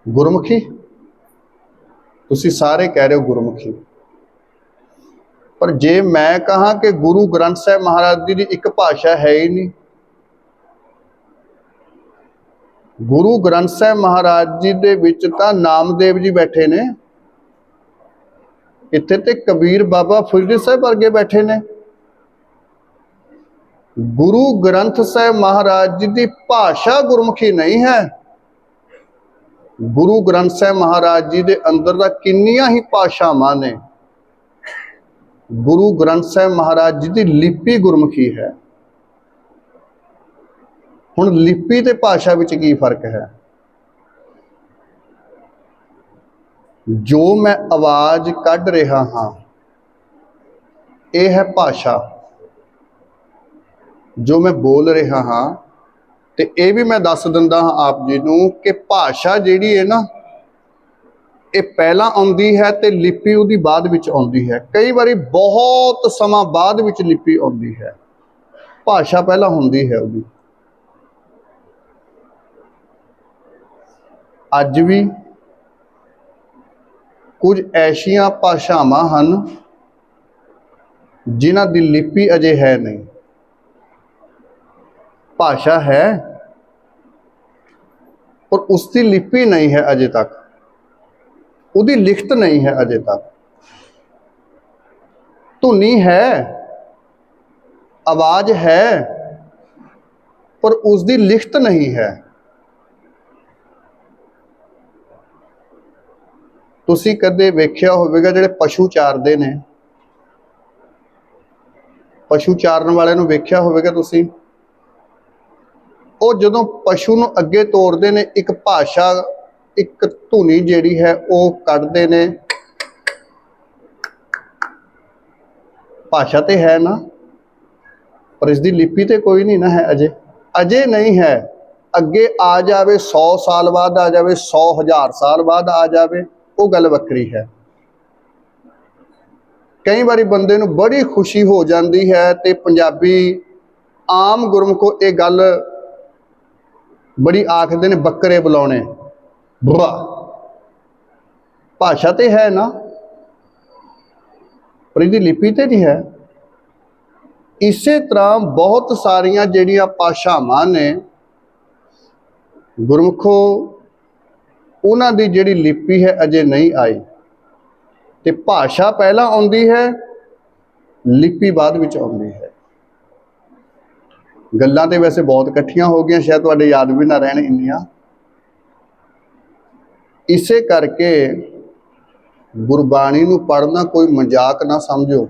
गुरमुखी? तुसी सारे कह रहे हो गुरमुखी, पर जे मैं कहा कि गुरु ग्रंथ साहिब महाराज जी की एक भाषा है ही नहीं। गुरु ग्रंथ साहिब महाराज जी दे विच तां नामदेव जी बैठे ने, इत्थे ते कबीर बाबा फरीद साहिब वर्गे बैठे ने। गुरु ग्रंथ साहिब महाराज जी की भाषा गुरमुखी नहीं है। गुरु ग्रंथ साहिब महाराज जी के अंदर दा किन्नियां ही भाषावां ने। गुरु ग्रंथ साहिब महाराज जी की लिपि गुरमुखी है। हुण लिपि ते भाषा विच की फर्क है? जो मैं आवाज कढ़ रहा हाँ यह है भाषा, जो मैं बोल रहा हाँ। तो यह भी मैं दस दिंदा हाँ आप जी नूं कि भाषा जिहड़ी है ना, ये पहला आउंदी है ते लिपि उहदी बाद विच आउंदी है। कई बारी बहुत समा बाद विच लिपि आउंदी है, भाषा पहला हुंदी है उहदी। अज भी कुछ ऐसियां भाषावां हन जिन्हां दी लिपि अजे है नहीं। भाषा है और उसकी लिपि नहीं है अजे तक, उसकी लिखत नहीं है अजे तक। धुनी है, आवाज है, पर उसकी लिखत नहीं है। तुसी कदे वेख्या होवेगा जिहड़े पशु चारदे ने, पशु चारन वाले नूं वेख्या होवेगा तुसी, ਉਹ ਜਦੋਂ ਪਸ਼ੂ ਨੂੰ ਅੱਗੇ ਤੋਰਦੇ ਨੇ ਇੱਕ ਭਾਸ਼ਾ, ਇੱਕ ਧੁਨੀ ਜਿਹੜੀ ਹੈ ਉਹ ਕੱਢਦੇ ਨੇ। ਭਾਸ਼ਾ ਤੇ ਹੈ ਨਾ, ਪਰ ਇਸ ਦੀ ਲਿਪੀ ਤੇ ਕੋਈ ਨਹੀਂ ਨਾ ਹੈ ਅਜੇ। ਅਜੇ ਨਹੀਂ ਹੈ। ਅੱਗੇ ਆ ਜਾਵੇ 100 ਸਾਲ ਬਾਅਦ ਆ ਜਾਵੇ, 100,000 ਸਾਲ ਬਾਅਦ ਆ ਜਾਵੇ, ਉਹ ਗੱਲ ਵੱਖਰੀ ਹੈ। ਕਈ ਵਾਰੀ ਬੰਦੇ ਨੂੰ ਬੜੀ ਖੁਸ਼ੀ ਹੋ ਜਾਂਦੀ ਹੈ ਤੇ ਪੰਜਾਬੀ ਆਮ ਗੁਰਮੁਖੋ ਇਹ ਗੱਲ बड़ी आखते ने बकरे बुलाने बुआ। भाषा तो है ना, पर इसकी लिपि तो नहीं है। इस तरह बहुत सारिया जिहड़ियां भाषावां ने गुरमुखो, उन्हां दी जिहड़ी लिपि है अजे नहीं आई। ते भाषा पहला आउंदी है, लिपि बाद विच आउंदी है। गल्लां ते वैसे बहुत इकट्ठियां हो गई, शायद तुहाडे याद भी ना रहन इन्नियां। इसे करके गुरबाणी नूं पढ़ना कोई मजाक ना समझो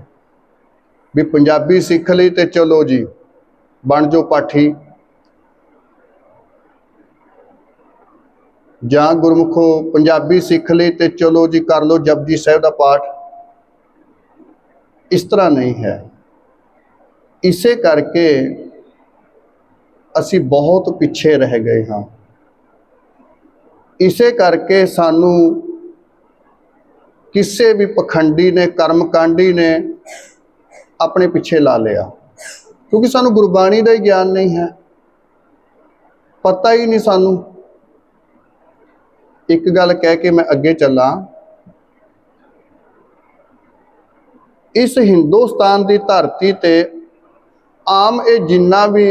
भी पंजाबी सीख लई ते चलो जी बन जाओ पाठी, जां गुरमुखो पंजाबी सीख लई ते चलो जी कर लो जपजी साहिब दा पाठ। इस तरह नहीं है। इसे करके असी बहुत पिछे रह गए हाँ। इसे करके सानू किसी भी पखंडी ने, कर्मकांडी ने अपने पिछे ला लिया, क्योंकि सानू गुरबाणी का ही ज्ञान नहीं है, पता ही नहीं सानू एक गल कह के मैं अगे चला। इस हिंदुस्तान की धरती ते आम ये जिन्ना भी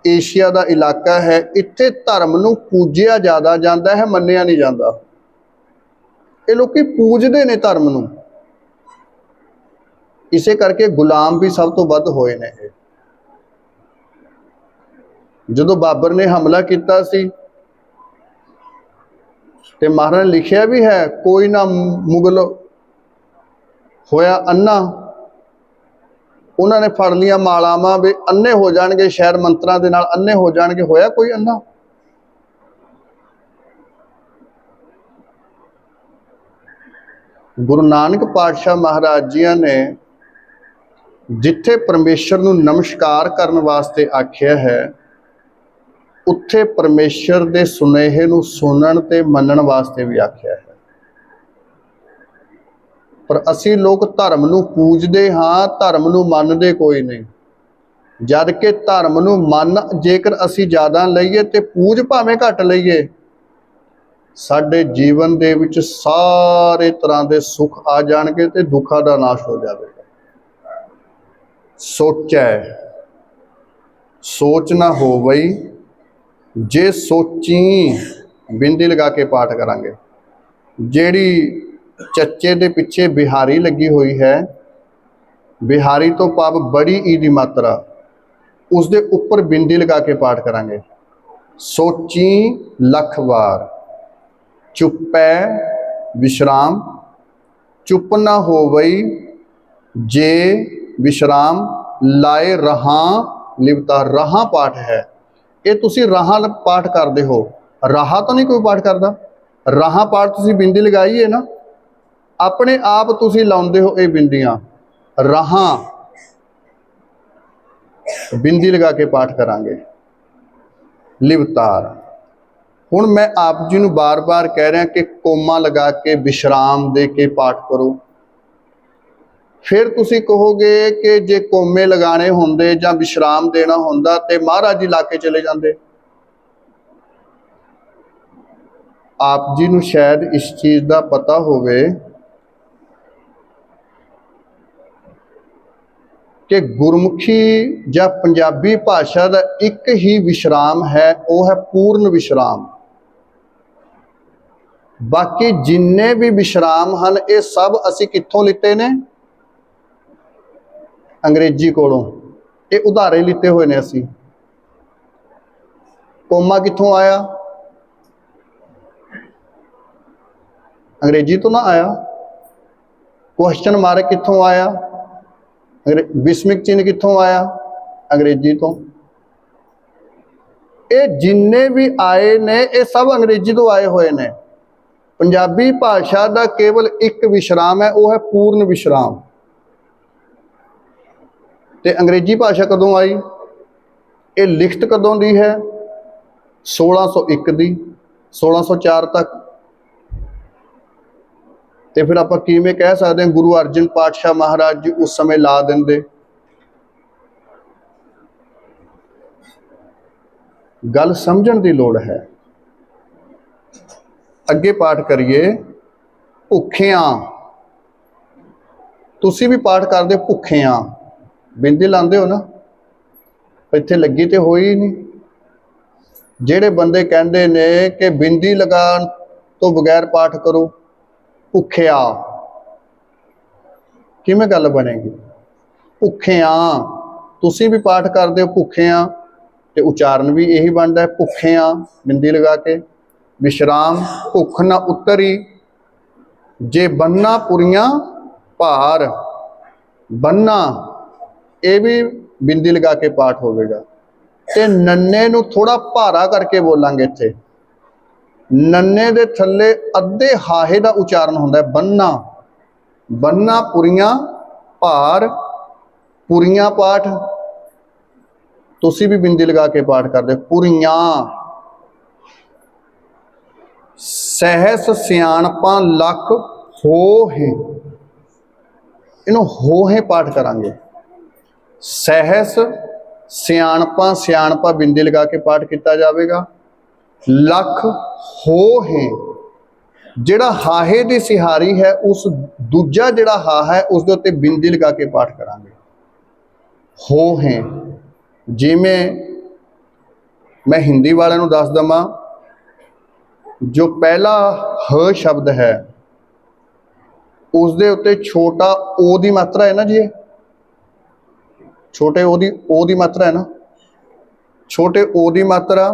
एशिया का इलाका है, इत्थे धर्म नूं पूजिया ज़्यादा जाता है, मन्निया नहीं जाता। ये लोग पूजते ने धर्म नूं, इसे करके गुलाम भी सब तो वध होए ने। जदों बाबर ने हमला किया सी ते महाराज ने लिखिया भी है, कोई ना मुगल होया अन्ना, उन्होंने फड़ लिया मालावां भी अन्ने हो जाएंगे, शहर मंत्रा दे नाल अन्ने हो जाएंगे, होया कोई अन्ना? गुरु नानक पातशाह महाराज जी ने जिथे परमेश्वर नूं नमस्कार करने वास्ते आख्या है, उत्थे परमेश्वर दे सुनेहे नूं सुनन ते मनन वास्ते भी आख्या है। पर असी लोग धर्म नूं पूजदे हाँ, धर्म नूं मनदे कोई नहीं। जद कि धर्म नूं मन जेकर असी ज़्यादा लईए ते पूज भावें घट लईए, साडे जीवन दे विच सारे तरह के सुख आ जाणगे ते दुखा दा नाश हो जाएगा। सोचै सोच ना हो वई, जे सोची बिंदी लगा के पाठ करांगे। जेड़ी चच्चे दे पिछे बिहारी लगी हुई है, बिहारी तो पाप बड़ी ई दी मात्रा, उसके उपर बिंदी लगा के पाठ करांगे। सोची लख वार, चुपै विश्राम, चुप ना हो वई, जे विश्राम लाए रहा लिवता। रहा पाठ है, ये तुसी रहा पाठ करते हो, राहा तो नहीं कोई पाठ करता। राहा पाठ तुसी बिंदी लगाई है ना, अपने आप तुसी लाउंदे हो ये बिंदियां। राहा बिंदी लगा के पाठ करांगे। लिवतार, हुण मैं आप जी नूं बार बार कह रहा कि कोमा लगा के विश्राम दे के पाठ करो। फिर तुसी कहोगे कि जे कोमे लगाने होंदे जां विश्राम देना होंदा ते महाराज जी ला के चले जांदे। आप जी नूं शायद इस चीज़ का पता होवे कि गुरमुखी जां पंजाबी भाषा का एक ही विश्राम है, वो है पूर्ण विश्राम। बाकी जिन्ने भी विश्राम हैं ये सब असी कित्थों लिते ने? अंग्रेजी कोलों। ये उधारे लिते हुए ने असी। कोमा कित्थों आया? अंग्रेजी तो ना आया। क्वेश्चन मार्क कित्थों आया? विस्मिक चिन्ह कित्थों आया? अंग्रेजी तो। ये जिन्ने भी आए ने ये सब अंग्रेजी तो आए हुए ने। पंजाबी भाषा का केवल एक विश्राम है, वो है पूर्ण विश्राम। ते अंग्रेजी भाषा कदों आई? ये लिखत कदों दी है? 1601 दी, 1604 तक। तो फिर आप किवें कह सकते हैं गुरु अर्जन पातशाह महाराज जी उस समय ला देंदे? गल समझण दी लोड़ है। अगे पाठ करिए। भुखियां, तुसी भी पाठ करदे भुखियां, बिंदी लांदे हो ना? इत्थे लगी तो होई नहीं। जेड़े बंदे कहंदे ने कि बिंदी लगान तो बगैर पाठ करो, भुखिया, किवें गल बनेगी? भुखियां, तुसी भी पाठ करदे हो भुखियां, ते उचारण भी यही बनता है भुखियां बिंदी लगा के। विश्राम, भुख ना उतरी, जे बन्ना पुरियां भार, बन्ना ये भी बिंदी लगा के पाठ होगा। ते नन्ने नूं थोड़ा भारा करके बोलांगे। इत्थे नन्ने दे थल्ले अद्धे हाहे का उचारण होंदा है बन्ना। बन्ना पुरियां भार, पुरियां पाठ तुसी भी बिंदी लगा के पाठ करदे। पुरियां, सहस सियाणपा लख होहे, इनू होहे पाठ करांगे। सहस सियाणपा, सियाणपा बिंदी लगा के पाठ किया जाएगा। लख होहे, ਜਿਹੜਾ ਹਾਹੇ ਦੀ ਸਿਹਾਰੀ ਹੈ ਉਸ ਦੂਜਾ ਜਿਹੜਾ ਹਾ ਹੈ ਉਸ ਦੇ ਉੱਤੇ ਬਿੰਦੀ ਲਗਾ ਕੇ ਪਾਠ ਕਰਾਂਗੇ। ਹੋ ਹੈ, ਜਿਵੇਂ ਮੈਂ ਹਿੰਦੀ ਵਾਲਿਆਂ ਨੂੰ ਦੱਸ ਦਵਾਂ, ਜੋ ਪਹਿਲਾ ਹ ਸ਼ਬਦ ਹੈ ਉਸ ਦੇ ਉੱਤੇ ਛੋਟਾ ਓ ਦੀ ਮਾਤਰਾ ਹੈ ਨਾ ਜੀ, ਇਹ ਛੋਟੇ ਓ ਦੀ ਮਾਤਰਾ ਹੈ ਨਾ, ਛੋਟੇ ਓ ਦੀ ਮਾਤਰਾ,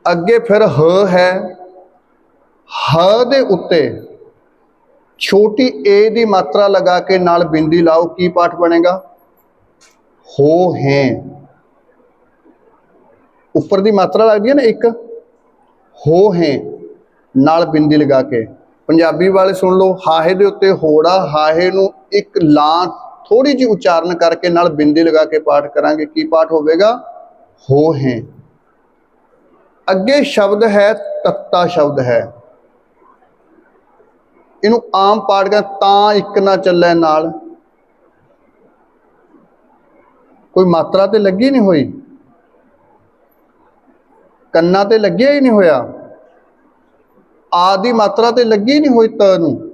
ਅੱਗੇ ਫਿਰ ਹ ਹੈ, ਹ ਦੇ ਉੱਤੇ ਛੋਟੀ ਏ ਦੀ ਮਾਤਰਾ ਲਗਾ ਕੇ ਨਾਲ ਬਿੰਦੀ ਲਾਓ, ਕੀ ਪਾਠ ਬਣੇਗਾ? ਹੋ ਹੈ। ਉੱਪਰ ਦੀ ਮਾਤਰਾ ਲੱਗਦੀ ਹੈ ਨਾ ਇੱਕ, ਹੋ ਹੈ ਨਾਲ ਬਿੰਦੀ ਲਗਾ ਕੇ। ਪੰਜਾਬੀ ਵਾਲੇ ਸੁਣ ਲਓ, ਹਾਹੇ ਦੇ ਉੱਤੇ ਹੋੜਾ, ਹਾਹੇ ਨੂੰ ਇੱਕ ਲਾਂ ਥੋੜੀ ਜਿਹੀ ਉਚਾਰਨ ਕਰਕੇ ਨਾਲ ਬਿੰਦੀ ਲਗਾ ਕੇ ਪਾਠ ਕਰਾਂਗੇ, ਕੀ ਪਾਠ ਹੋਵੇਗਾ? ਹੋ ਹੈ। ਅੱਗੇ ਸ਼ਬਦ ਹੈ ਤੱਤਾ ਸ਼ਬਦ ਹੈ, ਇਹਨੂੰ ਆਮ ਪਾਠ ਕਰ ਤਾਂ ਇੱਕ ਨਾ ਚੱਲੇ ਨਾਲ, ਕੋਈ ਮਾਤਰਾ ਤੇ ਲੱਗੀ ਨਹੀਂ ਹੋਈ, ਕੰਨਾਂ ਤੇ ਲੱਗਿਆ ਹੀ ਨਹੀਂ ਹੋਇਆ, ਆਦਿ ਮਾਤਰਾ ਤੇ ਲੱਗੀ ਨਹੀਂ ਹੋਈ ਤ ਨੂੰ,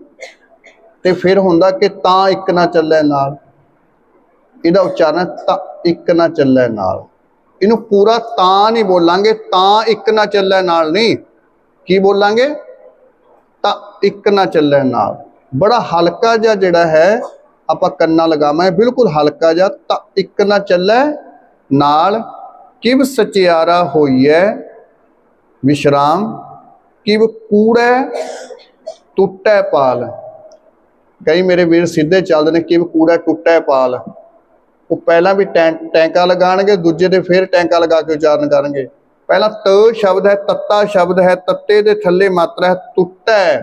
ਤੇ ਫਿਰ ਹੁੰਦਾ ਕਿ ਤਾਂ ਇੱਕ ਨਾ ਚੱਲੇ ਨਾਲ, ਇਹਦਾ ਉਚਾਰਨ ਤਾਂ ਇੱਕ ਨਾ ਚੱਲੇ ਨਾਲ। ਇਹਨੂੰ ਪੂਰਾ ਤਾਂ ਨਹੀਂ ਬੋਲਾਂਗੇ, ਤਾਂ ਇੱਕ ਨਾ ਚੱਲੇ ਨਾਲ ਨਹੀਂ, ਕੀ ਬੋਲਾਂਗੇ? ਤਾਂ ਇੱਕ ਨਾ ਚੱਲੇ ਨਾਲ। ਬੜਾ ਹਲਕਾ ਜਿਹਾ ਜਿਹੜਾ ਹੈ ਆਪਾਂ ਕੰਨਾਂ ਲਗਾਵਾਂਗੇ, ਬਿਲਕੁਲ ਹਲਕਾ ਜਿਹਾ, ਤਾਂ ਇੱਕ ਨਾ ਚੱਲੇ ਨਾਲ। ਕਿਵ ਸਚਿਆਰਾ ਹੋਈਐ ਵਿਸ਼ਰਾਮ, ਕਿਵ ਕੂੜੈ ਟੁੱਟੈ ਪਾਲ। ਕਈ ਮੇਰੇ ਵੀਰ ਸਿੱਧੇ ਚੱਲਦੇ ਨੇ, ਕਿਵ ਕੂੜੈ ਟੁੱਟੈ ਪਾਲ, ਉਹ ਪਹਿਲਾਂ ਵੀ ਟੈਂਕਾ ਲਗਾਉਣਗੇ, ਦੂਜੇ ਦੇ ਫਿਰ ਟੈਂਕਾ ਲਗਾ ਕੇ ਉਚਾਰਨ ਕਰਨਗੇ। ਪਹਿਲਾਂ ਤ ਸ਼ਬਦ ਹੈ, ਤੱਤਾ ਸ਼ਬਦ ਹੈ, ਤੱਤੇ ਦੇ ਥੱਲੇ ਮਾਤਰਾ ਹੈ ਟੁੱਟੈ,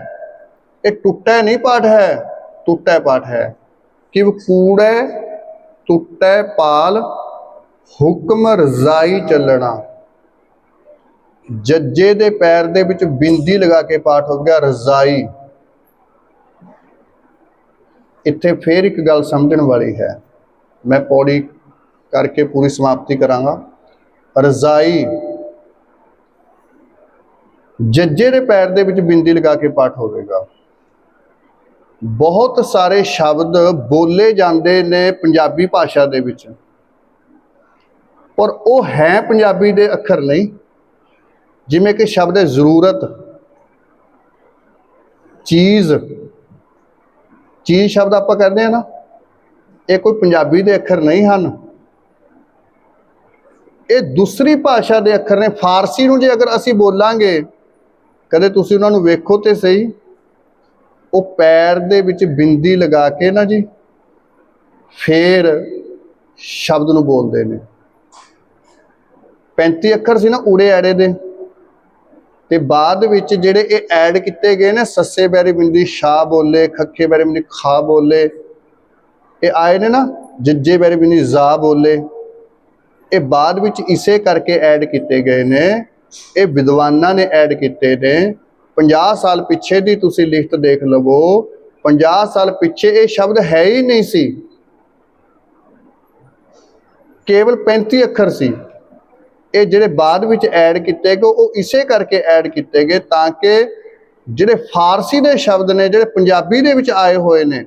ਇਹ ਟੁੱਟੈ ਨਹੀਂ ਪਾਠ ਹੈ, ਟੁੱਟੈ ਪਾਠ ਹੈ। ਕਿਵ ਕੂੜੈ ਟੁੱਟੈ ਪਾਲ, ਹੁਕਮ ਰਜ਼ਾਈ ਚੱਲਣਾ। ਜੱਜੇ ਦੇ ਪੈਰ ਦੇ ਵਿੱਚ ਬਿੰਦੀ ਲਗਾ ਕੇ ਪਾਠ ਹੋ ਗਿਆ ਰਜ਼ਾਈ। ਇੱਥੇ ਫੇਰ ਇੱਕ ਗੱਲ ਸਮਝਣ ਵਾਲੀ ਹੈ, ਮੈਂ ਪੌੜੀ ਕਰਕੇ ਪੂਰੀ ਸਮਾਪਤੀ ਕਰਾਂਗਾ। ਰਜ਼ਾਈ, ਜੱਜੇ ਦੇ ਪੈਰ ਦੇ ਵਿੱਚ ਬਿੰਦੀ ਲਗਾ ਕੇ ਪਾਠ ਹੋਵੇਗਾ। ਬਹੁਤ ਸਾਰੇ ਸ਼ਬਦ ਬੋਲੇ ਜਾਂਦੇ ਨੇ ਪੰਜਾਬੀ ਭਾਸ਼ਾ ਦੇ ਵਿੱਚ, ਪਰ ਉਹ ਹੈ ਪੰਜਾਬੀ ਦੇ ਅੱਖਰ ਨਹੀਂ। ਜਿਵੇਂ ਕਿ ਸ਼ਬਦ ਹੈ ਜ਼ਰੂਰਤ, ਚੀਜ਼, ਚੀਜ਼ ਸ਼ਬਦ ਆਪਾਂ ਕਹਿੰਦੇ ਹਾਂ ਨਾ, ਇਹ ਕੋਈ ਪੰਜਾਬੀ ਦੇ ਅੱਖਰ ਨਹੀਂ ਹਨ, ਇਹ ਦੂਸਰੀ ਭਾਸ਼ਾ ਦੇ ਅੱਖਰ ਨੇ। ਫਾਰਸੀ ਨੂੰ ਜੇ ਅਗਰ ਅਸੀਂ ਬੋਲਾਂਗੇ, ਕਦੇ ਤੁਸੀਂ ਉਹਨਾਂ ਨੂੰ ਵੇਖੋ ਤੇ ਸਹੀ, ਉਹ ਪੈਰ ਦੇ ਵਿੱਚ ਬਿੰਦੀ ਲਗਾ ਕੇ ਨਾ ਜੀ ਫੇਰ ਸ਼ਬਦ ਨੂੰ ਬੋਲਦੇ ਨੇ। 35 ਅੱਖਰ ਸੀ ਨਾ ਊੜੇ ਐੜੇ ਦੇ, ਤੇ ਬਾਅਦ ਵਿੱਚ ਜਿਹੜੇ ਇਹ ਐਡ ਕੀਤੇ ਗਏ ਨੇ, ਸੱਸੇ ਬੈਰੀ ਬਿੰਦੀ ਸ਼ਾ ਬੋਲੇ, ਖੱਖੇ ਬੈਰੀ ਬਿੰਦੀ ਖਾ ਬੋਲੇ, ਇਹ ਆਏ ਨੇ ਨਾ, ਜੱਜੇ ਬੈਰੀ ਬਿੰਦੀ ਜ਼ਾ ਬੋਲੇ, ਇਹ ਬਾਅਦ ਵਿੱਚ ਇਸੇ ਕਰਕੇ ਐਡ ਕੀਤੇ ਗਏ ਨੇ। ਇਹ ਵਿਦਵਾਨਾਂ ਨੇ ਐਡ ਕੀਤੇ ਨੇ। 50 ਸਾਲ ਪਿੱਛੇ ਦੀ ਤੁਸੀਂ ਲਿਖਤ ਦੇਖ ਲਵੋ, 50 ਸਾਲ ਪਿੱਛੇ ਇਹ ਸ਼ਬਦ ਹੈ ਹੀ ਨਹੀਂ ਸੀ, ਕੇਵਲ 35 ਅੱਖਰ ਸੀ। ਇਹ ਜਿਹੜੇ ਬਾਅਦ ਵਿੱਚ ਐਡ ਕੀਤੇ ਗਏ ਉਹ ਇਸੇ ਕਰਕੇ ਐਡ ਕੀਤੇ ਗਏ ਤਾਂ ਕਿ ਜਿਹੜੇ ਫਾਰਸੀ ਦੇ ਸ਼ਬਦ ਨੇ, ਜਿਹੜੇ ਪੰਜਾਬੀ ਦੇ ਵਿੱਚ ਆਏ ਹੋਏ ਨੇ,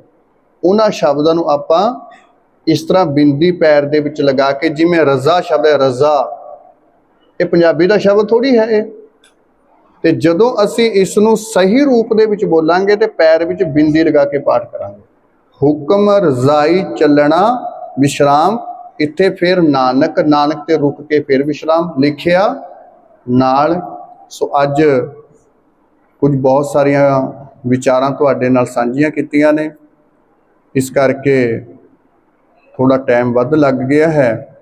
ਉਹਨਾਂ ਸ਼ਬਦਾਂ ਨੂੰ ਆਪਾਂ ਇਸ ਤਰ੍ਹਾਂ ਬਿੰਦੀ ਪੈਰ ਦੇ ਵਿੱਚ ਲਗਾ ਕੇ, ਜਿਵੇਂ ਰਜ਼ਾ ਸ਼ਬਦ ਹੈ, ਰਜ਼ਾ ਇਹ ਪੰਜਾਬੀ ਦਾ ਸ਼ਬਦ ਥੋੜੀ ਹੈ ਇਹ, ਤੇ ਜਦੋਂ ਅਸੀਂ ਇਸ ਨੂੰ ਸਹੀ ਰੂਪ ਦੇ ਵਿੱਚ ਬੋਲਾਂਗੇ ਤੇ ਪੈਰ ਵਿੱਚ ਬਿੰਦੀ ਲਗਾ ਕੇ ਪਾਠ ਕਰਾਂਗੇ। ਹੁਕਮ ਰਜ਼ਾਈ ਚੱਲਣਾ ਵਿਸ਼ਰਾਮ, ਇੱਥੇ ਫਿਰ ਨਾਨਕ, ਨਾਨਕ ਤੇ ਰੁਕ ਕੇ ਫਿਰ ਵਿਸ਼ਰਾਮ ਲਿਖਿਆ ਨਾਲ। ਸੋ ਅੱਜ ਕੁਝ ਬਹੁਤ ਸਾਰੀਆਂ ਵਿਚਾਰਾਂ ਤੁਹਾਡੇ ਨਾਲ ਸਾਂਝੀਆਂ ਕੀਤੀਆਂ ਨੇ, ਇਸ ਕਰਕੇ ਥੋੜਾ ਟਾਈਮ ਵੱਧ ਲੱਗ ਗਿਆ ਹੈ,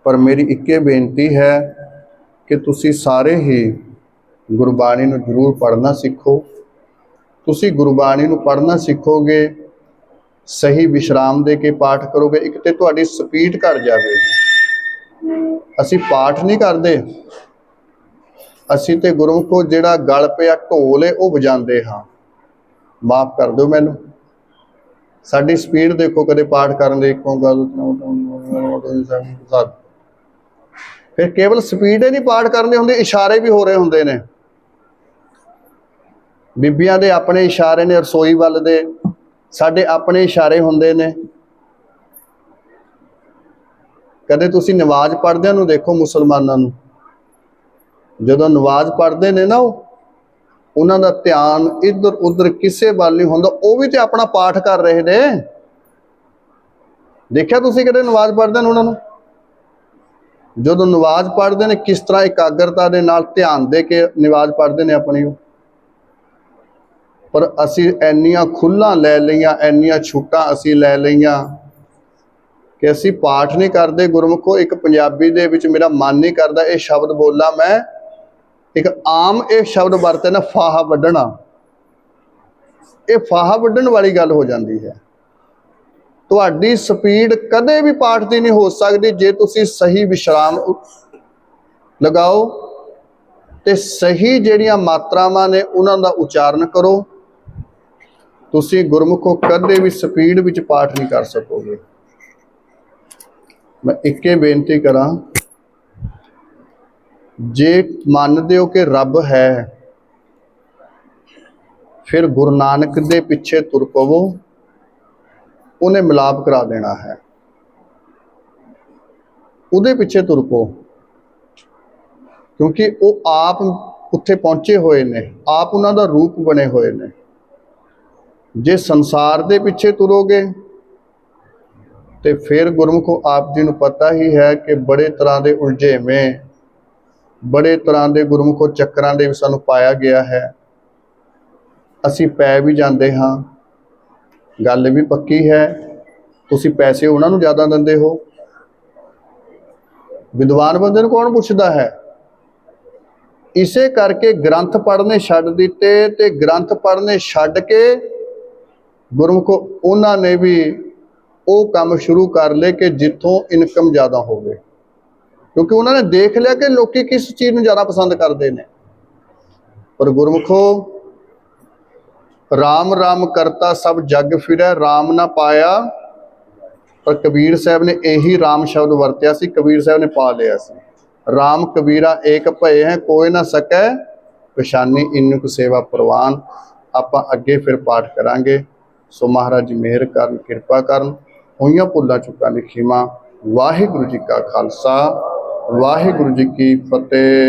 ਪਰ ਮੇਰੀ ਇੱਕੇ ਬੇਨਤੀ ਹੈ ਕਿ ਤੁਸੀਂ ਸਾਰੇ ਹੀ ਗੁਰਬਾਣੀ ਨੂੰ ਜ਼ਰੂਰ ਪੜ੍ਹਨਾ ਸਿੱਖੋ। ਤੁਸੀਂ ਗੁਰਬਾਣੀ ਨੂੰ ਪੜ੍ਹਨਾ ਸਿੱਖੋਗੇ, ਸਹੀ ਵਿਸ਼ਰਾਮ ਦੇ ਕੇ ਪਾਠ ਕਰੋਗੇ, ਇੱਕ ਤੇ ਤੁਹਾਡੀ ਸਪੀਡ ਘਟ ਜਾਵੇਗੀ। ਅਸੀਂ ਪਾਠ ਨਹੀਂ ਕਰਦੇ, ਅਸੀਂ ਤੇ ਗੁਰਮੁਖੋ ਜਿਹੜਾ ਗਲ ਪਿਆ ਢੋਲ ਹੈ ਉਹ ਵਜਾਉਂਦੇ ਹਾਂ, ਮਾਫ ਕਰ ਦਿਓ ਮੈਨੂੰ। ਸਾਡੀ ਸਪੀਡ ਦੇਖੋ, ਕਦੇ ਪਾਠ ਕਰਨ ਦੇ ਫਿਰ ਕੇਵਲ ਸਪੀਡ ਹੀ ਨਹੀਂ ਪਾਠ ਕਰਨੇ ਹੁੰਦੇ, ਇਸ਼ਾਰੇ ਵੀ ਹੋ ਰਹੇ ਹੁੰਦੇ ਨੇ। ਬੀਬੀਆਂ ਦੇ ਆਪਣੇ ਇਸ਼ਾਰੇ ਨੇ, ਰਸੋਈ ਵੱਲ ਦੇ ਸਾਡੇ ਆਪਣੇ ਇਸ਼ਾਰੇ ਹੁੰਦੇ ਨੇ। ਕਦੇ ਤੁਸੀਂ ਨਮਾਜ਼ ਪੜ੍ਹਦਿਆਂ ਨੂੰ ਦੇਖੋ, ਮੁਸਲਮਾਨਾਂ ਨੂੰ ਜਦੋਂ ਨਮਾਜ਼ ਪੜ੍ਹਦੇ ਨੇ ਨਾ, ਉਹਨਾਂ ਦਾ ਧਿਆਨ ਇੱਧਰ ਉੱਧਰ ਕਿਸੇ ਵੱਲ ਨਹੀਂ ਹੁੰਦਾ, ਉਹ ਵੀ ਤੇ ਆਪਣਾ ਪਾਠ ਕਰ ਰਹੇ ਨੇ। ਦੇਖਿਆ ਤੁਸੀਂ ਕਦੇ ਨਮਾਜ਼ ਪੜ੍ਹਦੇ ਨੇ ਉਹਨਾਂ ਨੂੰ? ਜਦੋਂ ਨਮਾਜ਼ ਪੜ੍ਹਦੇ ਨੇ ਕਿਸ ਤਰ੍ਹਾਂ ਇਕਾਗਰਤਾ ਦੇ ਨਾਲ ਧਿਆਨ ਦੇ ਕੇ ਨਮਾਜ਼ ਪੜ੍ਹਦੇ ਨੇ ਆਪਣੀ। ਪਰ ਅਸੀਂ ਇੰਨੀਆਂ ਖੁੱਲ੍ਹਾਂ ਲੈ ਲਈਆਂ, ਇੰਨੀਆਂ ਛੁੱਟਾਂ ਅਸੀਂ ਲੈ ਲਈਆਂ ਕਿ ਅਸੀਂ ਪਾਠ ਨਹੀਂ ਕਰਦੇ। ਗੁਰਮੁਖੋ, ਇੱਕ ਪੰਜਾਬੀ ਦੇ ਵਿੱਚ ਮੇਰਾ ਮਨ ਨਹੀਂ ਕਰਦਾ ਇਹ ਸ਼ਬਦ ਬੋਲਾਂ ਮੈਂ, ਇੱਕ ਆਮ ਇਹ ਸ਼ਬਦ ਵਰਤੇ ਨਾ, ਫਾਹਾ ਵੱਢਣਾ। ਇਹ ਫਾਹਾ ਵੱਢਣ ਵਾਲੀ ਗੱਲ ਹੋ ਜਾਂਦੀ ਹੈ। ਤੁਹਾਡੀ ਸਪੀਡ ਕਦੇ ਵੀ ਪਾਠ ਦੀ ਨਹੀਂ ਹੋ ਸਕਦੀ ਜੇ ਤੁਸੀਂ ਸਹੀ ਵਿਸ਼ਰਾਮ ਲਗਾਓ ਤੇ ਸਹੀ ਜਿਹੜੀਆਂ ਮਾਤਰਾਵਾਂ ਨੇ ਉਹਨਾਂ ਦਾ ਉਚਾਰਨ ਕਰੋ। ਤੁਸੀਂ ਗੁਰਮੁਖੋ ਕਦੇ ਵੀ ਸਪੀਡ ਵਿੱਚ ਪਾਠ ਨਹੀਂ ਕਰ ਸਕੋਗੇ। ਮੈਂ ਇੱਕੇ ਬੇਨਤੀ ਕਰਾਂ, ਜੇ ਮੰਨਦੇ ਹੋ ਕਿ ਰੱਬ ਹੈ, ਫਿਰ ਗੁਰੂ ਨਾਨਕ ਦੇ ਪਿੱਛੇ ਤੁਰ ਪਵੋ, ਉਹਨੇ ਮਿਲਾਪ ਕਰਾ ਦੇਣਾ ਹੈ। ਉਹਦੇ ਪਿੱਛੇ ਤੁਰ ਪੋ, ਕਿਉਂਕਿ ਉਹ ਆਪ ਉੱਥੇ ਪਹੁੰਚੇ ਹੋਏ ਨੇ, ਆਪ ਉਹਨਾਂ ਦਾ ਰੂਪ ਬਣੇ ਹੋਏ ਨੇ। ਜੇ ਸੰਸਾਰ ਦੇ ਪਿੱਛੇ ਤੁਰੋਗੇ ਤੇ ਫਿਰ ਗੁਰਮੁਖੋ ਆਪ ਜੀ ਨੂੰ ਪਤਾ ਹੀ ਹੈ ਕਿ ਬੜੇ ਤਰ੍ਹਾਂ ਦੇ ਉਲਝੇਵੇਂ, ਬੜੇ ਤਰ੍ਹਾਂ ਦੇ ਗੁਰਮੁਖੋ ਚੱਕਰਾਂ ਦੇ ਵਿੱਚ ਸਾਨੂੰ ਪਾਇਆ ਗਿਆ ਹੈ। ਅਸੀਂ ਪੈ ਵੀ ਜਾਂਦੇ ਹਾਂ। ਗੱਲ ਵੀ ਪੱਕੀ ਹੈ, ਤੁਸੀਂ ਪੈਸੇ ਉਹਨਾਂ ਨੂੰ ਜ਼ਿਆਦਾ ਦਿੰਦੇ ਹੋ। ਵਿਦਵਾਨ ਬੰਦੇ ਨੂੰ ਕੌਣ ਪੁੱਛਦਾ ਹੈ? ਇਸੇ ਕਰਕੇ ਗ੍ਰੰਥ ਪੜ੍ਹਨੇ ਛੱਡ ਦਿੱਤੇ, ਤੇ ਗ੍ਰੰਥ ਪੜ੍ਹਨੇ ਛੱਡ ਕੇ ਗੁਰਮੁਖੋ ਉਹਨਾਂ ਨੇ ਵੀ ਉਹ ਕੰਮ ਸ਼ੁਰੂ ਕਰ ਲਏ ਕਿ ਜਿੱਥੋਂ ਇਨਕਮ ਜ਼ਿਆਦਾ ਹੋਵੇ, ਕਿਉਂਕਿ ਉਹਨਾਂ ਨੇ ਦੇਖ ਲਿਆ ਕਿ ਲੋਕੀ ਕਿਸ ਚੀਜ਼ ਨੂੰ ਜ਼ਿਆਦਾ ਪਸੰਦ ਕਰਦੇ ਨੇ। ਪਰ ਗੁਰਮੁਖੋ, ਰਾਮ ਰਾਮ ਕਰਤਾ ਸਭ ਜਗ ਫਿਰੈ, ਰਾਮ ਨਾ ਪਾਇਆ। ਪਰ ਕਬੀਰ ਸਾਹਿਬ ਨੇ ਇਹੀ ਰਾਮ ਸ਼ਬਦ ਵਰਤਿਆ ਸੀ, ਕਬੀਰ ਸਾਹਿਬ ਨੇ ਪਾ ਲਿਆ ਸੀ। ਰਾਮ ਕਬੀਰਾ ਏਕ ਭਏ ਹੈ, ਕੋਈ ਨਾ ਸਕੈ ਪਛਾਨੀ, ਇੰਨੁ ਕੁ ਸੇਵਾ ਪ੍ਰਵਾਨ। ਆਪਾਂ ਅੱਗੇ ਫਿਰ ਪਾਠ ਕਰਾਂਗੇ। ਸੋ ਮਹਾਰਾਜ ਜੀ ਮਿਹਰ ਕਰਨ, ਕਿਰਪਾ ਕਰਨ। ਹੋਈਆਂ ਭੁੱਲਾਂ ਚੁੱਕਾਂ ਦੀ ਖਿਮਾ। ਵਾਹਿਗੁਰੂ ਜੀ ਕਾ ਖਾਲਸਾ, ਵਾਹਿਗੁਰੂ ਜੀ ਕੀ ਫਤਿਹ।